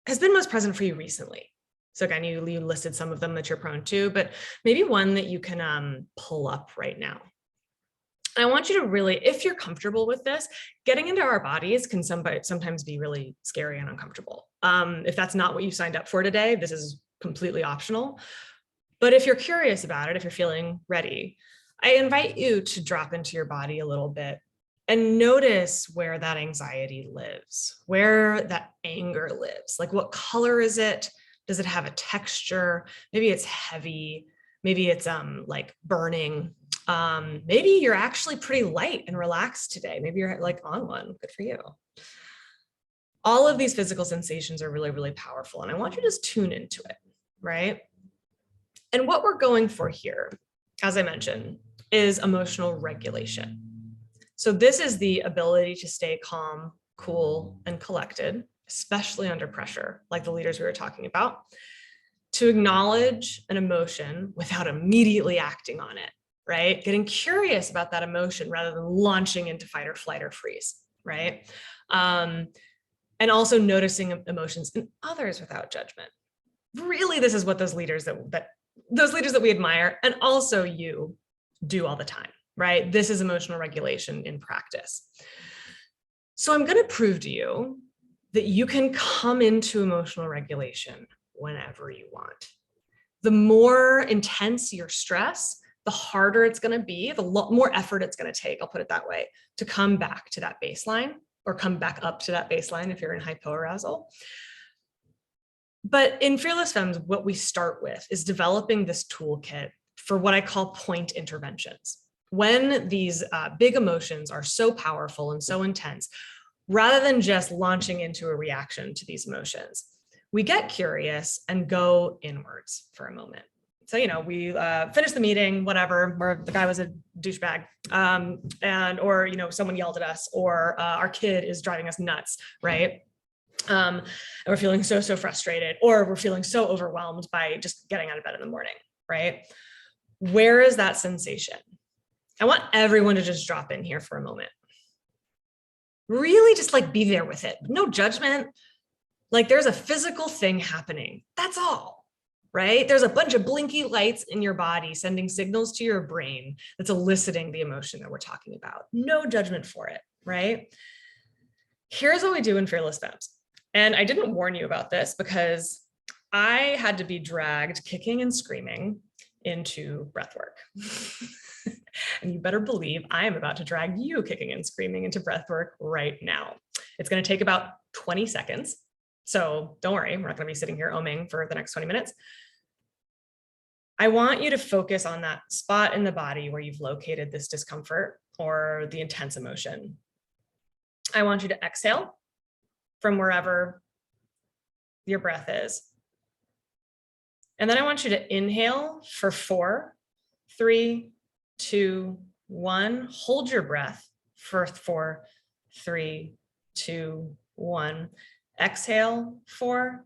has been most present for you recently. So again, you listed some of them that you're prone to, but maybe one that you can pull up right now. And I want you to really, if you're comfortable with this, getting into our bodies can sometimes be really scary and uncomfortable. If that's not what you signed up for today, this is completely optional. But if you're curious about it, if you're feeling ready, I invite you to drop into your body a little bit and notice where that anxiety lives, where that anger lives. Like, what color is it? Does it have a texture? Maybe it's heavy. Maybe it's like burning. Maybe you're actually pretty light and relaxed today. Maybe you're like on one. Good for you. All of these physical sensations are really, really powerful. And I want you to just tune into it, right? And what we're going for here, as I mentioned, is emotional regulation. So this is the ability to stay calm, cool, and collected, especially under pressure, like the leaders we were talking about, to acknowledge an emotion without immediately acting on it, right? Getting curious about that emotion rather than launching into fight or flight or freeze, right? And also noticing emotions in others without judgment. Really, this is what those leaders that we admire, and also you, do all the time, right? This is emotional regulation in practice. So I'm going to prove to you that you can come into emotional regulation whenever you want. The more intense your stress, the harder it's going to be, the more effort it's going to take, I'll put it that way, to come back to that baseline, or come back up to that baseline if you're in hypoarousal. But in Fearless Femmes, what we start with is developing this toolkit for what I call point interventions. When these big emotions are so powerful and so intense, rather than just launching into a reaction to these emotions, we get curious and go inwards for a moment. So, we finished the meeting, whatever, where the guy was a douchebag, or, someone yelled at us, or our kid is driving us nuts, right? And we're feeling so frustrated, or we're feeling so overwhelmed by just getting out of bed in the morning, right? Where is that sensation? I want everyone to just drop in here for a moment. Really just like be there with it. No judgment. Like, there's a physical thing happening. That's all, right? There's a bunch of blinky lights in your body sending signals to your brain that's eliciting the emotion that we're talking about. No judgment for it. right? Here's what we do in Fearless Femmes. And I didn't warn you about this because I had to be dragged kicking and screaming into breath work. And you better believe I am about to drag you kicking and screaming into breath work right now. It's going to take about 20 seconds. So don't worry, we're not going to be sitting here oming for the next 20 minutes. I want you to focus on that spot in the body where you've located this discomfort or the intense emotion. I want you to exhale from wherever your breath is. And then I want you to inhale for 4, 3, 2, 1. Hold your breath for 4, 3, 2, 1. Exhale, 4,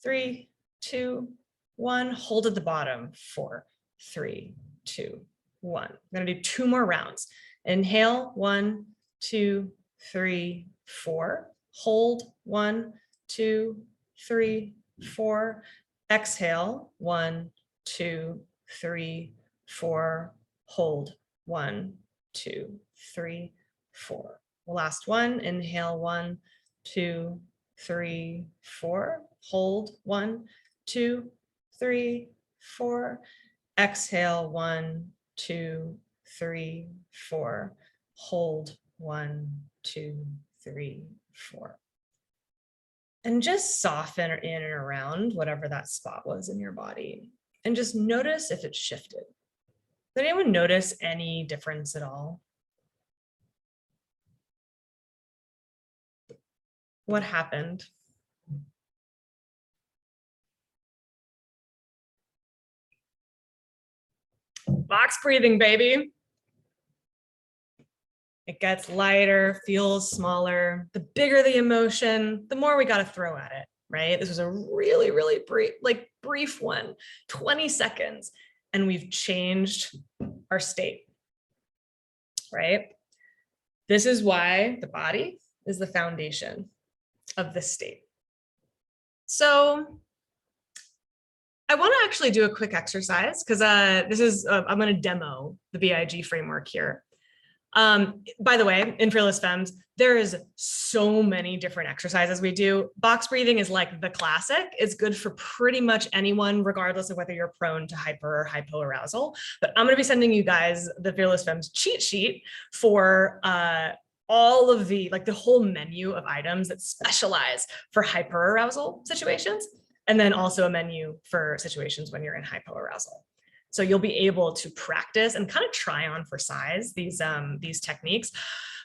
3, 2, 1. Hold at the bottom, 4, 3, 2, 1. I'm going to do 2 more rounds. Inhale, 1, 2, 3, 4. Hold, 1, 2, 3, 4. Exhale, 1, 2, 3, 4. Hold, 1, 2, 3, 4. Last one. Inhale, 1, 2, 3, 4. Hold, 1, 2, 3, 4. Exhale, 1, 2, 3, 4. Hold, 1, 2, 3, 4. And just soften in and around whatever that spot was in your body. And just notice if it shifted. Did anyone notice any difference at all? What happened? Box breathing, baby. It gets lighter, feels smaller. The bigger the emotion, the more we got to throw at it, right? This was a really, really brief one, 20 seconds, and we've changed our state, right? This is why the body is the foundation of this state. So I want to actually do a quick exercise because this is, I'm going to demo the BIG framework here. By the way, in Fearless Femmes, there is so many different exercises we do. Box breathing is like the classic. It's good for pretty much anyone, regardless of whether you're prone to hyper or hypoarousal. But I'm going to be sending you guys the Fearless Femmes cheat sheet for all of the whole menu of items that specialize for hyperarousal situations, and then also a menu for situations when you're in hypoarousal. So you'll be able to practice and kind of try on for size these techniques.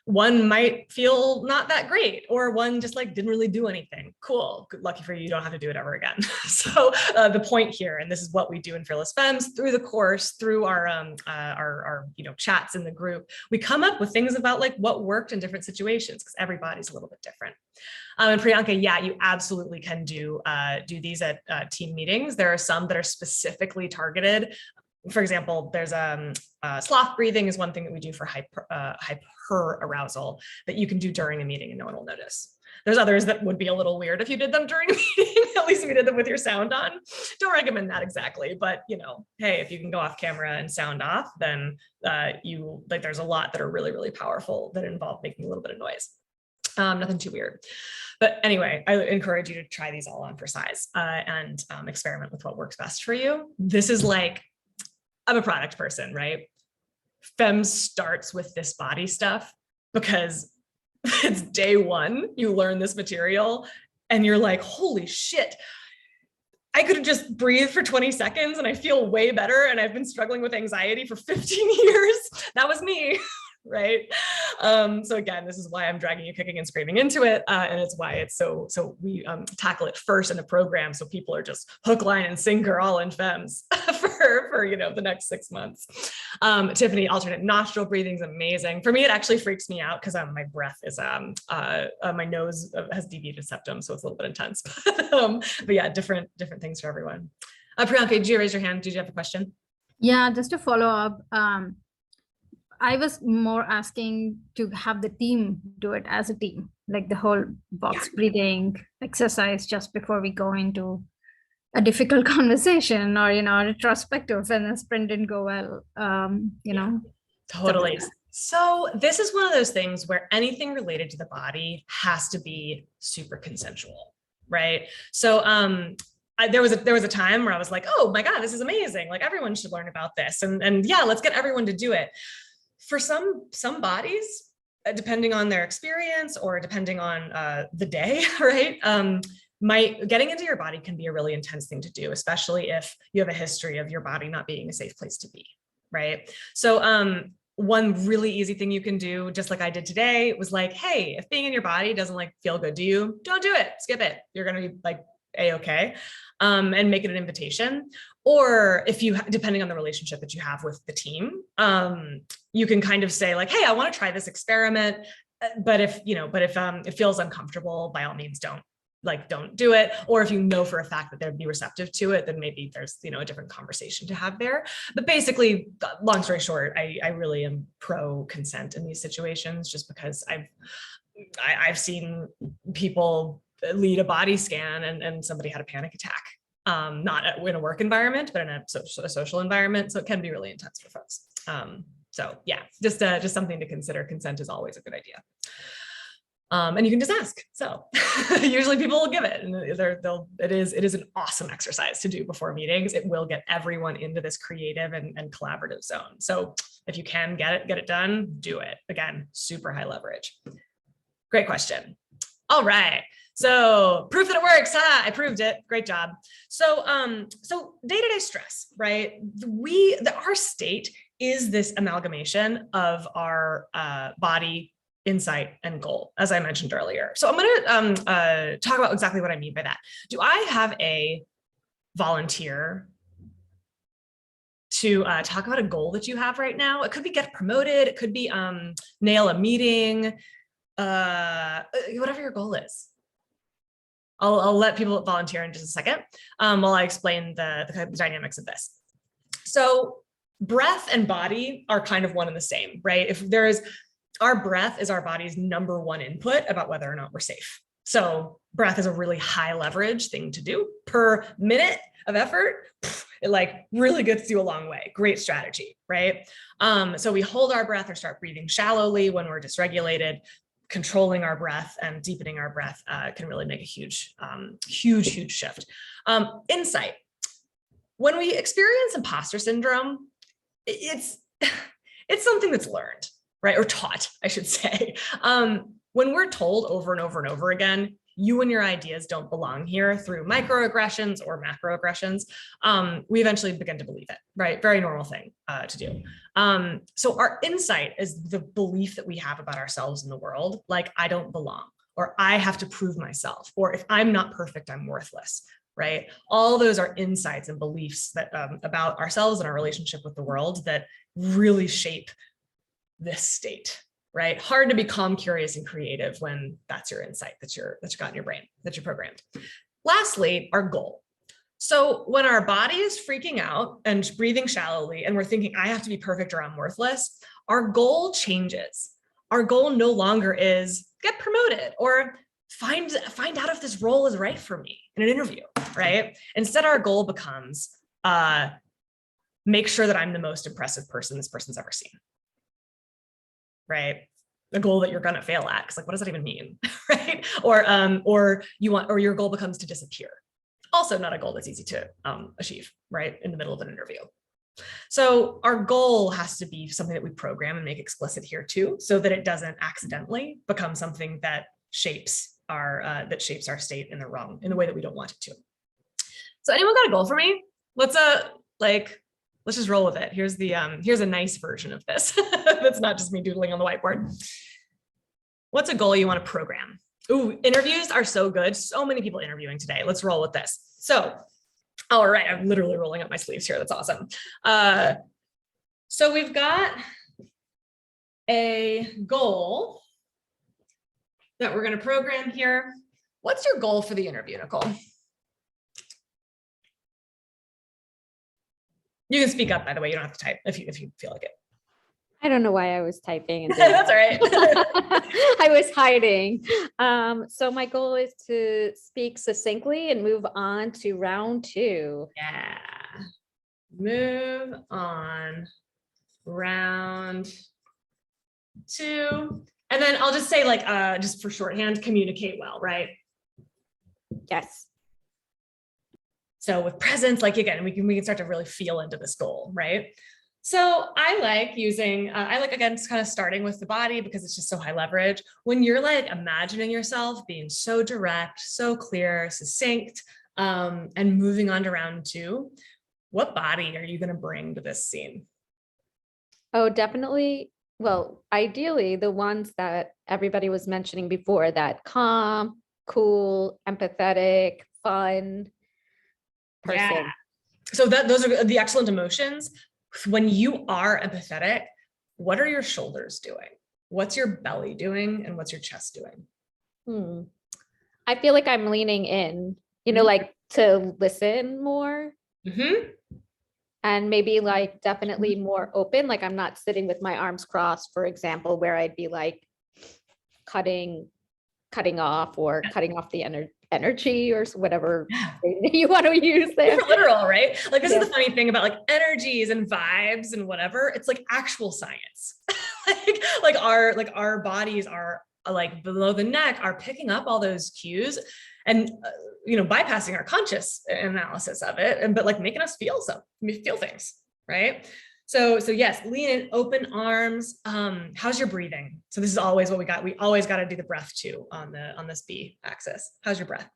One might feel not that great, or one just didn't really do anything. Cool, good, lucky for you, you don't have to do it ever again. So the point here, and this is what we do in Fearless Femmes through the course, through our chats in the group, we come up with things about what worked in different situations because everybody's a little bit different. And Priyanka, yeah, you absolutely can do these at team meetings. There are some that are specifically targeted. For example, there's sloth breathing is one thing that we do for hyperarousal that you can do during a meeting and no one will notice. There's others that would be a little weird if you did them during a meeting, at least if you did them with your sound on. Don't recommend that exactly, but hey, if you can go off camera and sound off, then there's a lot that are really, really powerful that involve making a little bit of noise. Nothing too weird. But anyway, I encourage you to try these all on for size and experiment with what works best for you. This is I'm a product person, right? Femmes starts with this body stuff because it's day one, you learn this material and you're like, holy shit, I could have just breathed for 20 seconds and I feel way better. And I've been struggling with anxiety for 15 years. That was me. Right. So again, this is why I'm dragging you kicking and screaming into it. And it's why it's so we tackle it first in the program. So people are just hook, line, and sinker all in Femmes for the next 6 months. Tiffany, alternate nostril breathing is amazing. For me, it actually freaks me out because my breath is my nose has deviated septum, so it's a little bit intense. But yeah, different things for everyone. Priyanka, did you raise your hand? Did you have a question? Yeah, just to follow up. I was more asking to have the team do it as a team, like the whole box breathing exercise just before we go into a difficult conversation or, retrospective and the sprint didn't go well, Totally. So this is one of those things where anything related to the body has to be super consensual, right? So there was a time where I was like, oh my God, this is amazing. Like everyone should learn about this. And yeah, let's get everyone to do it. For some bodies, depending on their experience or depending on the day, right? Getting into your body can be a really intense thing to do, especially if you have a history of your body not being a safe place to be, right? So one really easy thing you can do, just like I did today, was like, hey, if being in your body doesn't like feel good to you, don't do it, skip it. You're gonna be like a-okay, and make it an invitation. Or if you, depending on the relationship that you have with the team, you can kind of say like, hey, I want to try this experiment, but if it feels uncomfortable, by all means, don't do it. Or if you know for a fact that they'd be receptive to it, then maybe there's, a different conversation to have there. But basically, long story short, I really am pro consent in these situations, just because I've seen people lead a body scan and somebody had a panic attack, not in a work environment, but in a social environment. So it can be really intense for folks. So yeah, just something to consider. Consent is always a good idea. And you can just ask. So usually people will give it, and it is an awesome exercise to do before meetings. It will get everyone into this creative and collaborative zone. So if you can get it done, do it. Again, super high leverage. Great question. All right. So proof that it works. I proved it. Great job. So day-to-day stress, right? Our state is this amalgamation of our body, insight, and goal, as I mentioned earlier. So I'm going to talk about exactly what I mean by that. Do I have a volunteer to talk about a goal that you have right now? It could be get promoted. It could be nail a meeting, whatever your goal is. I'll let people volunteer in just a second while I explain the kind of dynamics of this. So breath and body are kind of one and the same, right? Our breath is our body's number one input about whether or not we're safe. So breath is a really high leverage thing to do per minute of effort. It like really gets you a long way. Great strategy, right? So we hold our breath or start breathing shallowly when we're dysregulated. Controlling our breath and deepening our breath can really make a huge shift. Insight. When we experience imposter syndrome, it's something that's learned, right? Or taught, I should say. When we're told over and over and over again, you and your ideas don't belong here through microaggressions or macroaggressions, we eventually begin to believe it, right? Very normal thing to do. So our insight is the belief that we have about ourselves in the world, like I don't belong, or I have to prove myself, or if I'm not perfect, I'm worthless, right? All those are insights and beliefs that about ourselves and our relationship with the world that really shape this state. Right? Hard to be calm, curious, and creative when that's your insight that you got in your brain, that you're programmed. Lastly, our goal. So when our body is freaking out and breathing shallowly, and we're thinking, I have to be perfect or I'm worthless, our goal changes. Our goal no longer is get promoted or find out if this role is right for me in an interview, right? Instead, our goal becomes make sure that I'm the most impressive person this person's ever seen. Right? A goal that you're going to fail at. Cause like, what does that even mean? Right? Or your goal becomes to disappear. Also not a goal that's easy to achieve, right? In the middle of an interview. So our goal has to be something that we program and make explicit here too, so that it doesn't accidentally become something that shapes our state in the way that we don't want it to. So anyone got a goal for me? Let's just roll with it. Here's a nice version of this. That's not just me doodling on the whiteboard. What's a goal you want to program? Ooh, interviews are so good. So many people interviewing today. Let's roll with this. So, all right, I'm literally rolling up my sleeves here. That's awesome. So we've got a goal that we're going to program here. What's your goal for the interview, Nicole? You can speak up, by the way. You don't have to type if you feel like it. I don't know why I was typing. And That's all right. I was hiding. So my goal is to speak succinctly and move on to round 2. Yeah. Move on. Round 2. And then I'll just say like, just for shorthand, communicate well, right? Yes. So with presence, like again, we can start to really feel into this goal, right? So I like using, again, it's kind of starting with the body because it's just so high leverage. When you're like imagining yourself being so direct, so clear, succinct, and moving on to round 2, what body are you going to bring to this scene? Oh, definitely. Well, ideally, the ones that everybody was mentioning before, that calm, cool, empathetic, fun person. Yeah. So those are the excellent emotions. When you are empathetic, what are your shoulders doing? What's your belly doing? And what's your chest doing? I feel like I'm leaning in, like to listen more. And maybe like definitely more open. Like I'm not sitting with my arms crossed, for example, where I'd be like cutting off the energy or whatever you want to use there. Super literal, right? Like this is the funny thing about like energies and vibes and whatever. It's like actual science. like our bodies are like below the neck are picking up all those cues and bypassing our conscious analysis of it, but like making us feel things, right? So yes, lean in, open arms. How's your breathing? So this is always what we got. We always got to do the breath too on this B axis. How's your breath?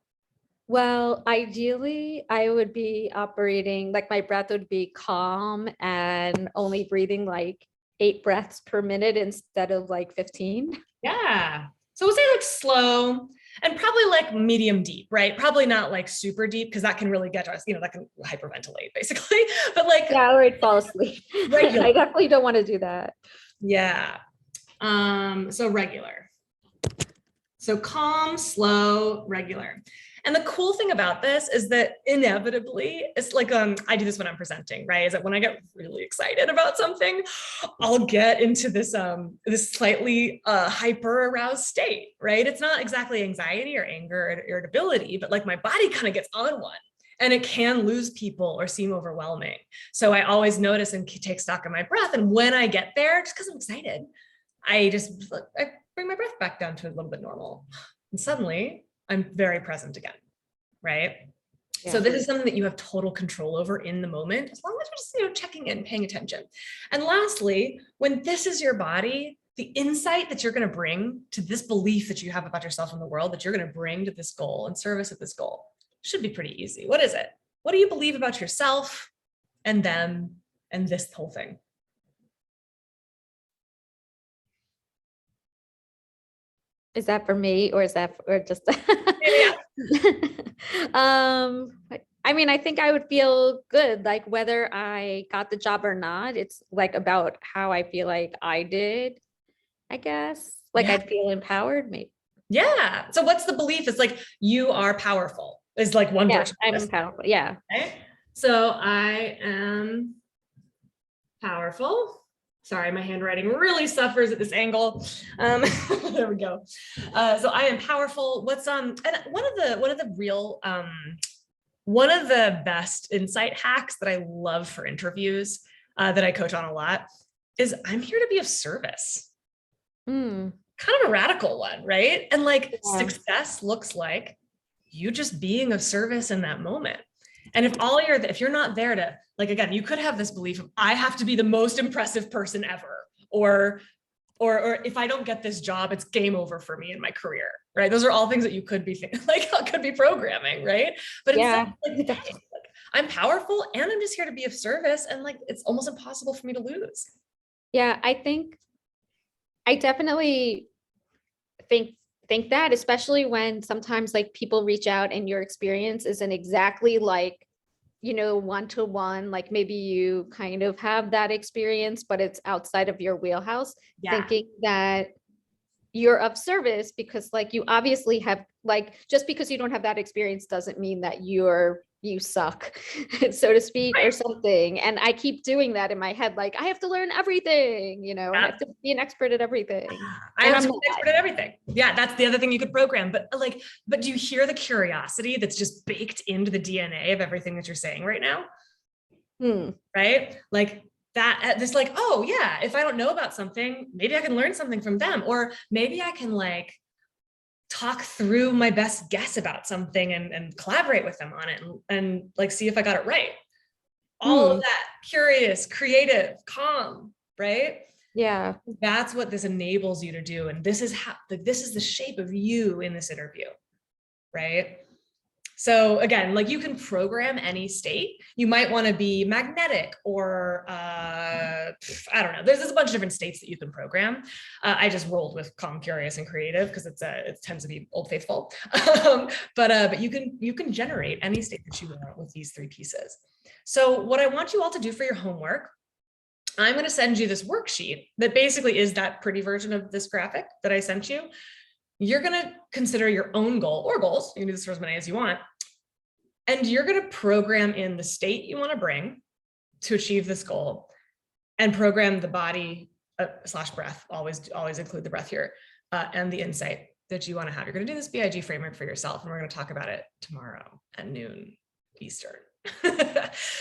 Well, ideally, I would be operating, like my breath would be calm and only breathing like 8 breaths per minute instead of like 15. Yeah. So we'll say like slow and probably like medium deep, right? Probably not like super deep because that can really get us, that can hyperventilate basically. But like, yeah, or I'd fall asleep. Regular. I definitely don't want to do that. Yeah. So regular. So calm, slow, regular. And the cool thing about this is that inevitably, it's like, I do this when I'm presenting, right? Is that when I get really excited about something, I'll get into this, this slightly hyper aroused state, right? It's not exactly anxiety or anger or irritability, but like my body kind of gets on one. And it can lose people or seem overwhelming. So I always notice and take stock of my breath. And when I get there, just because I'm excited, I bring my breath back down to a little bit normal. And suddenly I'm very present again, right? Yeah. So this is something that you have total control over in the moment, as long as you're just, checking in, paying attention. And lastly, when this is your body, the insight that you're going to bring to this belief that you have about yourself in the world, that you're going to bring to this goal and service of this goal, should be pretty easy. What is it? What do you believe about yourself and them and this whole thing? Is that for me or is that or just Yeah. I mean, I think I would feel good, like whether I got the job or not. It's like about how I feel like I did, I guess. Like I'd feel empowered, maybe. Yeah. So what's the belief? It's like you are powerful. Is like one version. I'm powerful. Yeah. Okay. So I am powerful. Sorry, my handwriting really suffers at this angle. There we go. So I am powerful. And one of the best insight hacks that I love for interviews that I coach on a lot is I'm here to be of service. Kind of a radical one, right? And like success looks like you just being of service in that moment. And if you're not there to, like, again, you could have this belief of I have to be the most impressive person ever, or if I don't get this job, it's game over for me in my career, right? Those are all things that you could be could be programming, right? But instead, like, I'm powerful and I'm just here to be of service, and like it's almost impossible for me to lose. Yeah, I definitely think that, especially when sometimes like people reach out and your experience isn't exactly like, one-to-one, like maybe you kind of have that experience, but it's outside of your wheelhouse, thinking that you're of service because like you obviously have, like, just because you don't have that experience doesn't mean that you suck, so to speak, or something. And I keep doing that in my head, like I have to learn everything, I have to be an expert at everything. I have to be an expert at everything. Yeah, that's the other thing you could program. But do you hear the curiosity that's just baked into the DNA of everything that you're saying right now? Right? Like that this like, oh yeah, if I don't know about something, maybe I can learn something from them, or maybe I can like talk through my best guess about something and collaborate with them on it and like see if I got it right. All of that curious, creative, calm, right? Yeah. That's what this enables you to do. And this is how, like, this is the shape of you in this interview, right? So again, like you can program any state. You might want to be magnetic or I don't know. There's a bunch of different states that you can program. I just rolled with calm, curious, and creative because it tends to be Old Faithful. But you can generate any state that you want with these 3 pieces. So what I want you all to do for your homework, I'm going to send you this worksheet that basically is that pretty version of this graphic that I sent you. You're going to consider your own goal or goals. You can do this for as many as you want. And you're going to program in the state you want to bring to achieve this goal and program the body / breath. Always include the breath here and the insight that you want to have. You're going to do this BIG framework for yourself. And we're going to talk about it tomorrow at noon Eastern.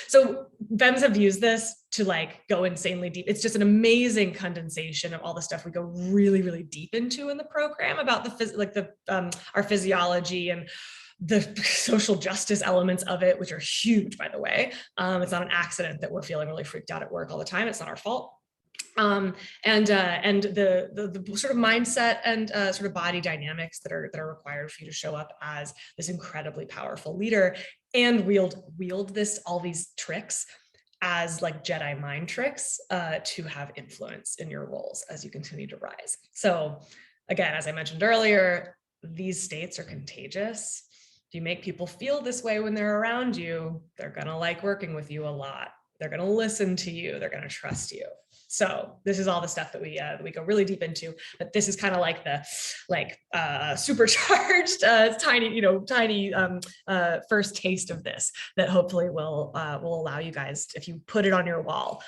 So FEMS have used this to like go insanely deep. It's just an amazing condensation of all the stuff we go really, really deep into in the program about our physiology and the social justice elements of it, which are huge, by the way. It's not an accident that we're feeling really freaked out at work all the time. It's not our fault. And the sort of mindset and sort of body dynamics that are required for you to show up as this incredibly powerful leader and wield all these tricks as like Jedi mind tricks to have influence in your roles as you continue to rise. So again, as I mentioned earlier, these states are contagious. If you make people feel this way when they're around you, they're gonna like working with you a lot. They're gonna listen to you. They're gonna trust you. So this is all the stuff that we go really deep into, but this is kind of like the supercharged tiny first taste of this that hopefully will allow you guys, if you put it on your wall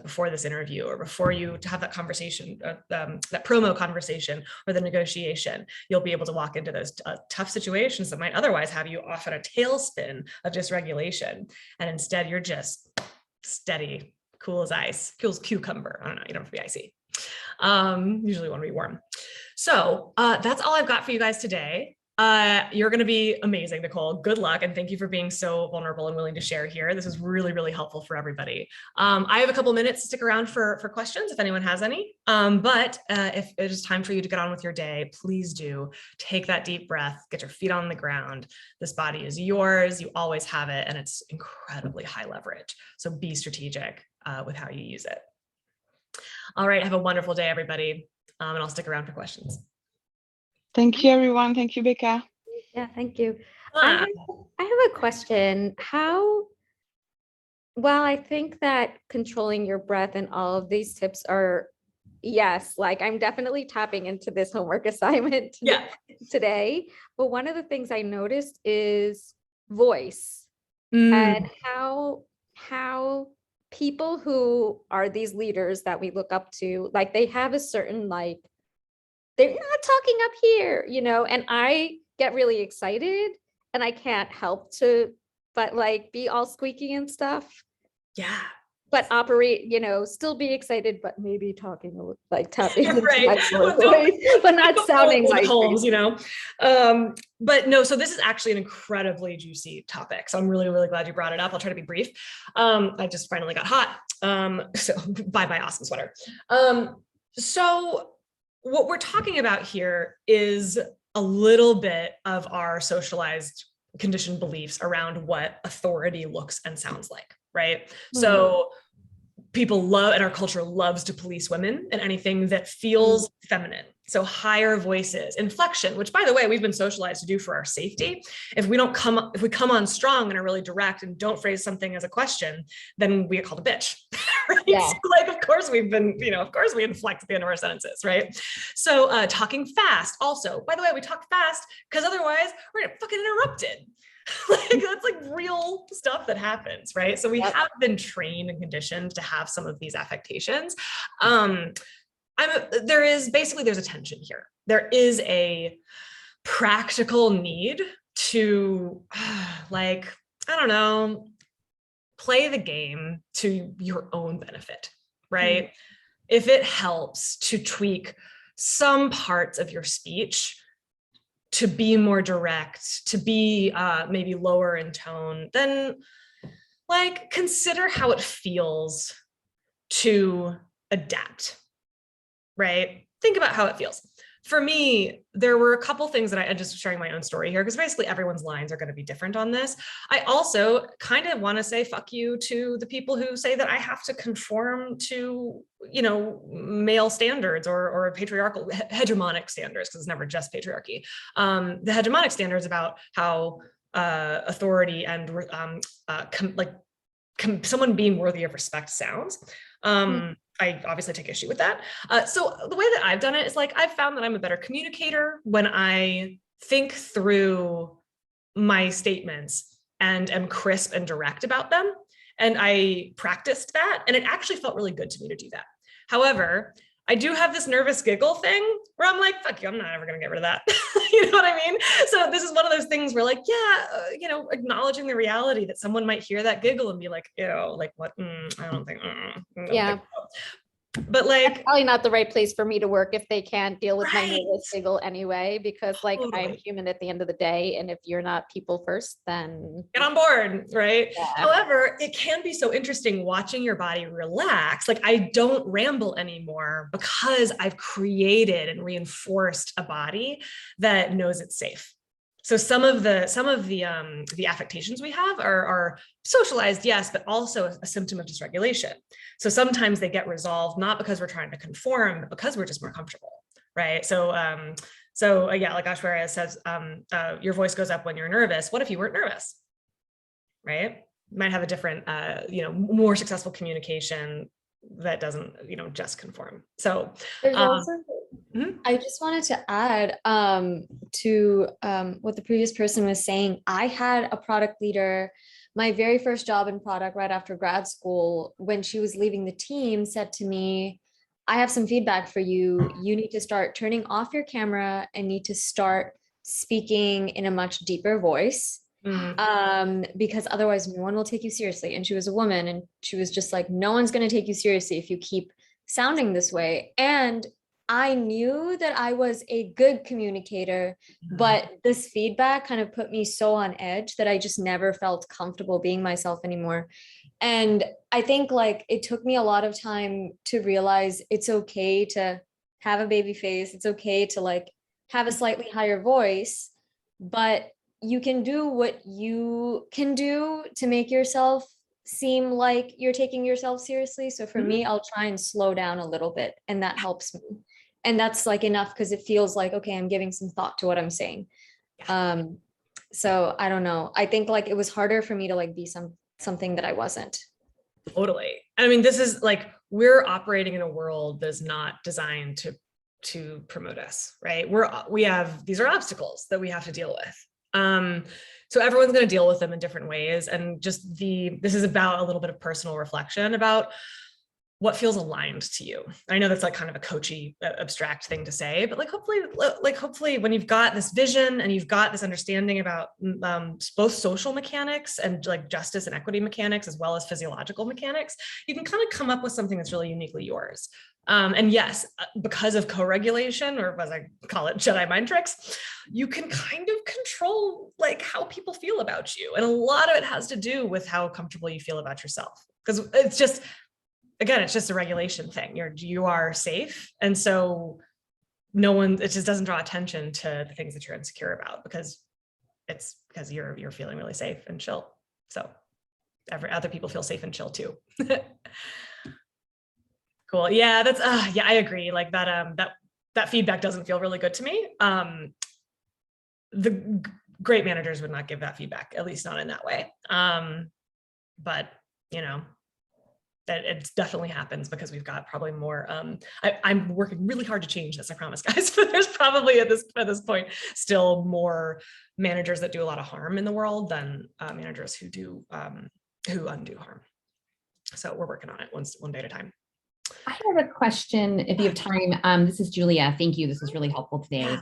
before this interview or before you have that conversation, that promo conversation or the negotiation, you'll be able to walk into those tough situations that might otherwise have you off in a tailspin of dysregulation, and instead you're just steady, cool as ice, cool as cucumber. I don't know, you don't have to be icy. Usually want to be warm. So that's all I've got for you guys today. You're going to be amazing, Nicole. Good luck. And thank you for being so vulnerable and willing to share here. This is really, really helpful for everybody. I have a couple minutes to stick around for questions if anyone has any. But if it is time for you to get on with your day, please do take that deep breath, get your feet on the ground. This body is yours. You always have it. And it's incredibly high leverage. So be strategic with how you use it. All right. Have a wonderful day, everybody. And I'll stick around for questions. Thank you, everyone. Thank you, Becca. Yeah, thank you. I have a question. Well, I think that controlling your breath and all of these tips are, yes, like I'm definitely tapping into this homework assignment today. But one of the things I noticed is voice and how people who are these leaders that we look up to, like they have a certain like, they're not talking up here, and I get really excited and I can't help but like be all squeaky and stuff. Yeah. But operate, still be excited, but maybe talking like tapping right. but not sounding like Holmes, But no, so this is actually an incredibly juicy topic. So I'm really, really glad you brought it up. I'll try to be brief. I just finally got hot. So bye bye, awesome sweater. So what we're talking about here is a little bit of our socialized conditioned beliefs around what authority looks and sounds like, right? So people love, and our culture loves to police women and anything that feels feminine. So higher voices, inflection, which by the way, we've been socialized to do for our safety. If we come on strong and are really direct and don't phrase something as a question, then we get called a bitch, right? Yeah. So like, of course we've been, of course we inflect at the end of our sentences, right? So talking fast also, by the way, we talk fast because otherwise we're gonna fucking interrupted. That's like real stuff that happens, right? So we have been trained and conditioned to have some of these affectations. There's a tension here. There is a practical need to play the game to your own benefit, right? If it helps to tweak some parts of your speech to be more direct, to be maybe lower in tone, then like consider how it feels to adapt, right? Think about how it feels. For me, there were a couple things that I'm just sharing my own story here, because basically everyone's lines are going to be different on this. I also kind of want to say fuck you to the people who say that I have to conform to, you know, male standards or patriarchal hegemonic standards, because it's never just patriarchy. The hegemonic standards about how authority and someone being worthy of respect sounds. I obviously take issue with that. So the way that I've done it is like, I've found that I'm a better communicator when I think through my statements and am crisp and direct about them. And I practiced that, and it actually felt really good to me to do that. However, I do have this nervous giggle thing where I'm like, fuck you, I'm not ever gonna get rid of that. You know what I mean? So this is one of those things where like, yeah, you know, acknowledging the reality that someone might hear that giggle and be like, ew, like what? I don't think, Yeah. But like, That's probably not the right place for me to work if they can't deal with my right. nervous giggle anyway, because like I'm Totally. human at the end of the day. And if you're not people first, then Get on board, right? Yeah. However, it can be so interesting watching your body relax. Like I don't ramble anymore because I've created and reinforced a body that knows it's safe. So some of the affectations we have are socialized, yes, but also a symptom of dysregulation. So sometimes they get resolved not because we're trying to conform, but because we're just more comfortable, right? So yeah, like Ashwarya says, your voice goes up when you're nervous. What if you weren't nervous, right? You might have a different, you know, more successful communication that doesn't, you know, just conform. So there's also, mhm. I just wanted to add to what the previous person was saying. I had a product leader, my very first job in product right after grad school, when she was leaving the team, said to me, I have some feedback for you. You need to start turning off your camera and need to start speaking in a much deeper voice. Because otherwise no one will take you seriously. And she was a woman, and she was just like, no one's going to take you seriously if you keep sounding this way. And I knew that I was a good communicator, but this feedback kind of put me so on edge that I just never felt comfortable being myself anymore. And I think like it took me a lot of time to realize it's okay to have a baby face. It's okay to like have a slightly higher voice, but you can do what you can do to make yourself seem like you're taking yourself seriously. So for me, I'll try and slow down a little bit, and that helps me. And that's like enough because it feels like, okay, I'm giving some thought to what I'm saying. So I don't know. I think like it was harder for me to like be something that I wasn't. Totally. I mean, this is like, we're operating in a world that's not designed to promote us, right? These are obstacles that we have to deal with. So everyone's going to deal with them in different ways. And just this is about a little bit of personal reflection about what feels aligned to you. I know that's like kind of a coachy, abstract thing to say, but like hopefully when you've got this vision and you've got this understanding about both social mechanics and like justice and equity mechanics, as well as physiological mechanics, you can kind of come up with something that's really uniquely yours. And yes, because of co-regulation, or as I call it, Jedi mind tricks, you can kind of control like how people feel about you. And a lot of it has to do with how comfortable you feel about yourself. Because it's just, again, it's just a regulation thing. You are safe. And so it just doesn't draw attention to the things that you're insecure about, because you're feeling really safe and chill. So other people feel safe and chill too. Cool. Yeah, that's yeah, I agree. Like that feedback doesn't feel really good to me. The great managers would not give that feedback, at least not in that way. But you know, that it definitely happens because we've got probably more. I'm working really hard to change this, I promise, guys. But there's probably at this point still more managers that do a lot of harm in the world than managers who undo harm. So we're working on it one day at a time. I have a question if you have time. This is Julia. Thank you. This is really helpful today.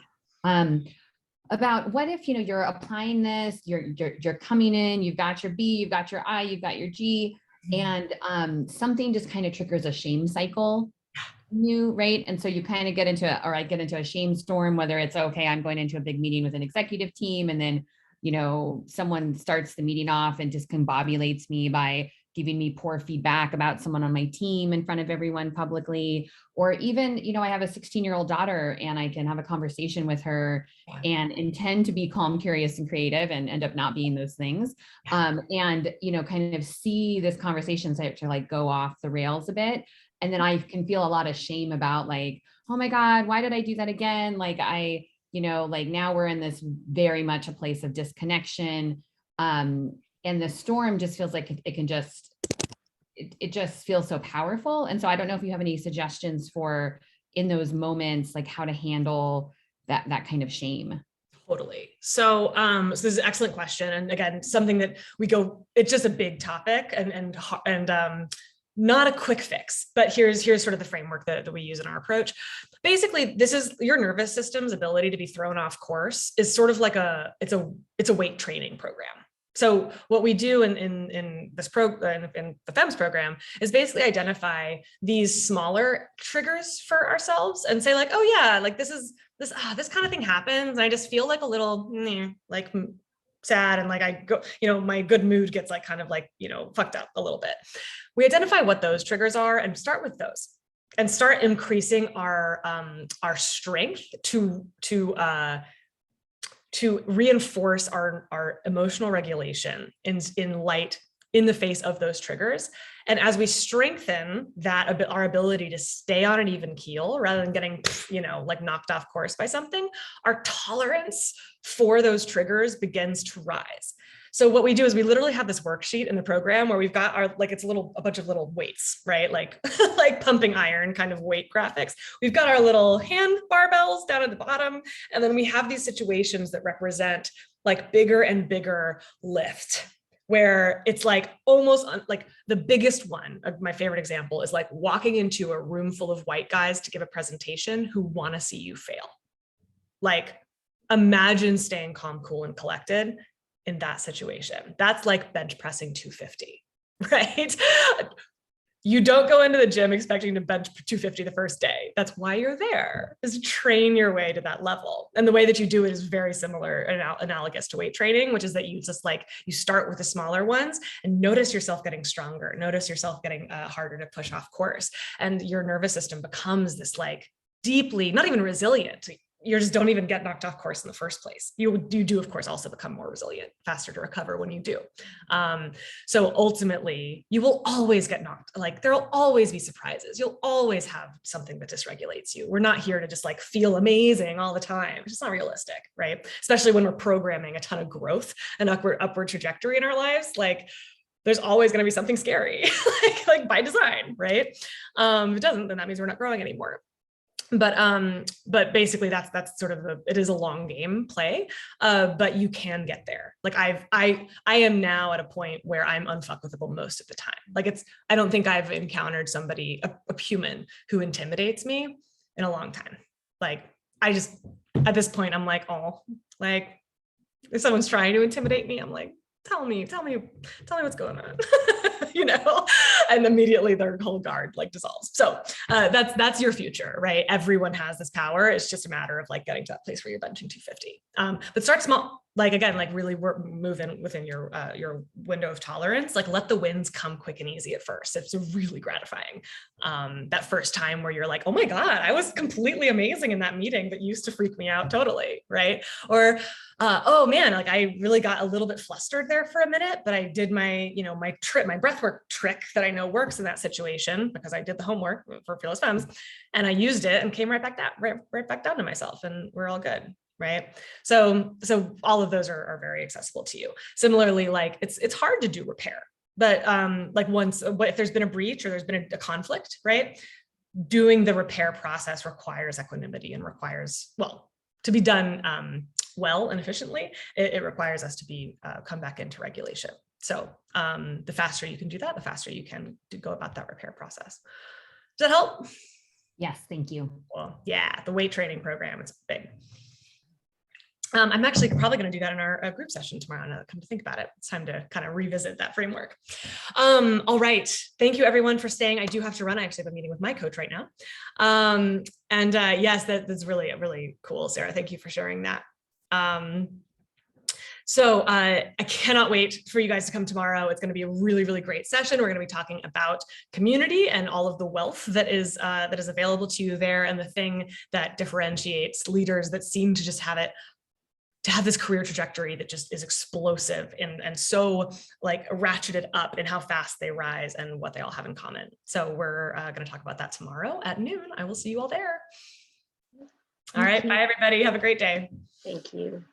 about what if, you're applying this, you're coming in, you've got your B, you've got your I, you've got your G, and something just kind of triggers a shame cycle in you, right? And so you kind of get into, or I get into a shame storm, whether it's, okay, I'm going into a big meeting with an executive team, and then, someone starts the meeting off and discombobulates me by giving me poor feedback about someone on my team in front of everyone publicly. Or even, I have a 16-year-old daughter, and I can have a conversation with her and intend to be calm, curious, and creative, and end up not being those things. And, kind of see this conversation start to like go off the rails a bit. And then I can feel a lot of shame about like, oh my God, why did I do that again? Like like now we're in this very much a place of disconnection. And the storm just feels like it can just, it just feels so powerful. And so I don't know if you have any suggestions for in those moments, like how to handle that kind of shame. Totally. So, so this is an excellent question. And again, something that it's just a big topic and not a quick fix, but here's sort of the framework that we use in our approach. Basically, this is your nervous system's ability to be thrown off course is sort of like it's a weight training program. So what we do in this program, in the FEMS program, is basically identify these smaller triggers for ourselves and say like, oh yeah, like this kind of thing happens, and I just feel like a little like sad, and like I go, my good mood gets like kind of like fucked up a little bit. We identify what those triggers are and start with those, and start increasing our strength to reinforce our emotional regulation in the face of those triggers. And as we strengthen that, our ability to stay on an even keel rather than getting, like knocked off course by something, our tolerance for those triggers begins to rise. So what we do is we literally have this worksheet in the program where we've got it's a bunch of little weights, right? Like, like pumping iron kind of weight graphics. We've got our little hand barbells down at the bottom. And then we have these situations that represent like bigger and bigger lift, where it's like almost like the biggest one. My favorite example is like walking into a room full of white guys to give a presentation who want to see you fail. Like, imagine staying calm, cool, and collected in that situation. That's like bench pressing 250, right? You don't go into the gym expecting to bench 250 the first day. That's why you're there, is to train your way to that level. And the way that you do it is very similar, analogous to weight training, which is that you just like, you start with the smaller ones and notice yourself getting stronger, notice yourself getting harder to push off course. And your nervous system becomes this like deeply, not even resilient, you just don't even get knocked off course in the first place. You do, of course, also become more resilient, faster to recover when you do. So ultimately, you will always get knocked. Like, there'll always be surprises. You'll always have something that dysregulates you. We're not here to just like feel amazing all the time. It's just not realistic, right? Especially when we're programming a ton of growth and upward trajectory in our lives. Like, there's always going to be something scary, like by design, right? If it doesn't, then that means we're not growing anymore. But basically that's sort of it is a long game play, but you can get there. Like I am now at a point where I'm unfuckable most of the time. Like I don't think I've encountered somebody, a human, who intimidates me in a long time. Like at this point, I'm like, oh, like if someone's trying to intimidate me, I'm like, tell me what's going on. And immediately their whole guard like dissolves. So that's your future, right? Everyone has this power. It's just a matter of like getting to that place where you're benching 250. But start small. Like, again, like really move in within your window of tolerance. Like, let the wins come quick and easy at first. It's really gratifying. That first time where you're like, oh my God, I was completely amazing in that meeting that used to freak me out totally, right? Or, oh man, like I really got a little bit flustered there for a minute, but I did my breathwork trick that I know works in that situation because I did the homework for Fearless Femmes, and I used it and came right back down to myself, and we're all good. Right. So all of those are very accessible to you. Similarly, like it's hard to do repair, but if there's been a breach or there's been a conflict, right? Doing the repair process requires equanimity and requires, to be done well and efficiently, it requires us to come back into regulation. So the faster you can do that, the faster you can go about that repair process. Does that help? Yes, thank you. Well, yeah, the weight training program, it's big. I'm actually probably going to do that in our group session tomorrow. Now that I come to think about it, it's time to kind of revisit that framework. All right. Thank you everyone for staying. I do have to run. I actually have a meeting with my coach right now. Yes, that's really cool, Sarah. Thank you for sharing that. So I cannot wait for you guys to come tomorrow. It's going to be a really great session. We're going to be talking about community and all of the wealth that is available to you there, and the thing that differentiates leaders that seem to just have this career trajectory that just is explosive and so like ratcheted up in how fast they rise and what they all have in common. So we're going to talk about that tomorrow at noon. I will see you all there. All right. Bye, everybody. Have a great day. Thank you.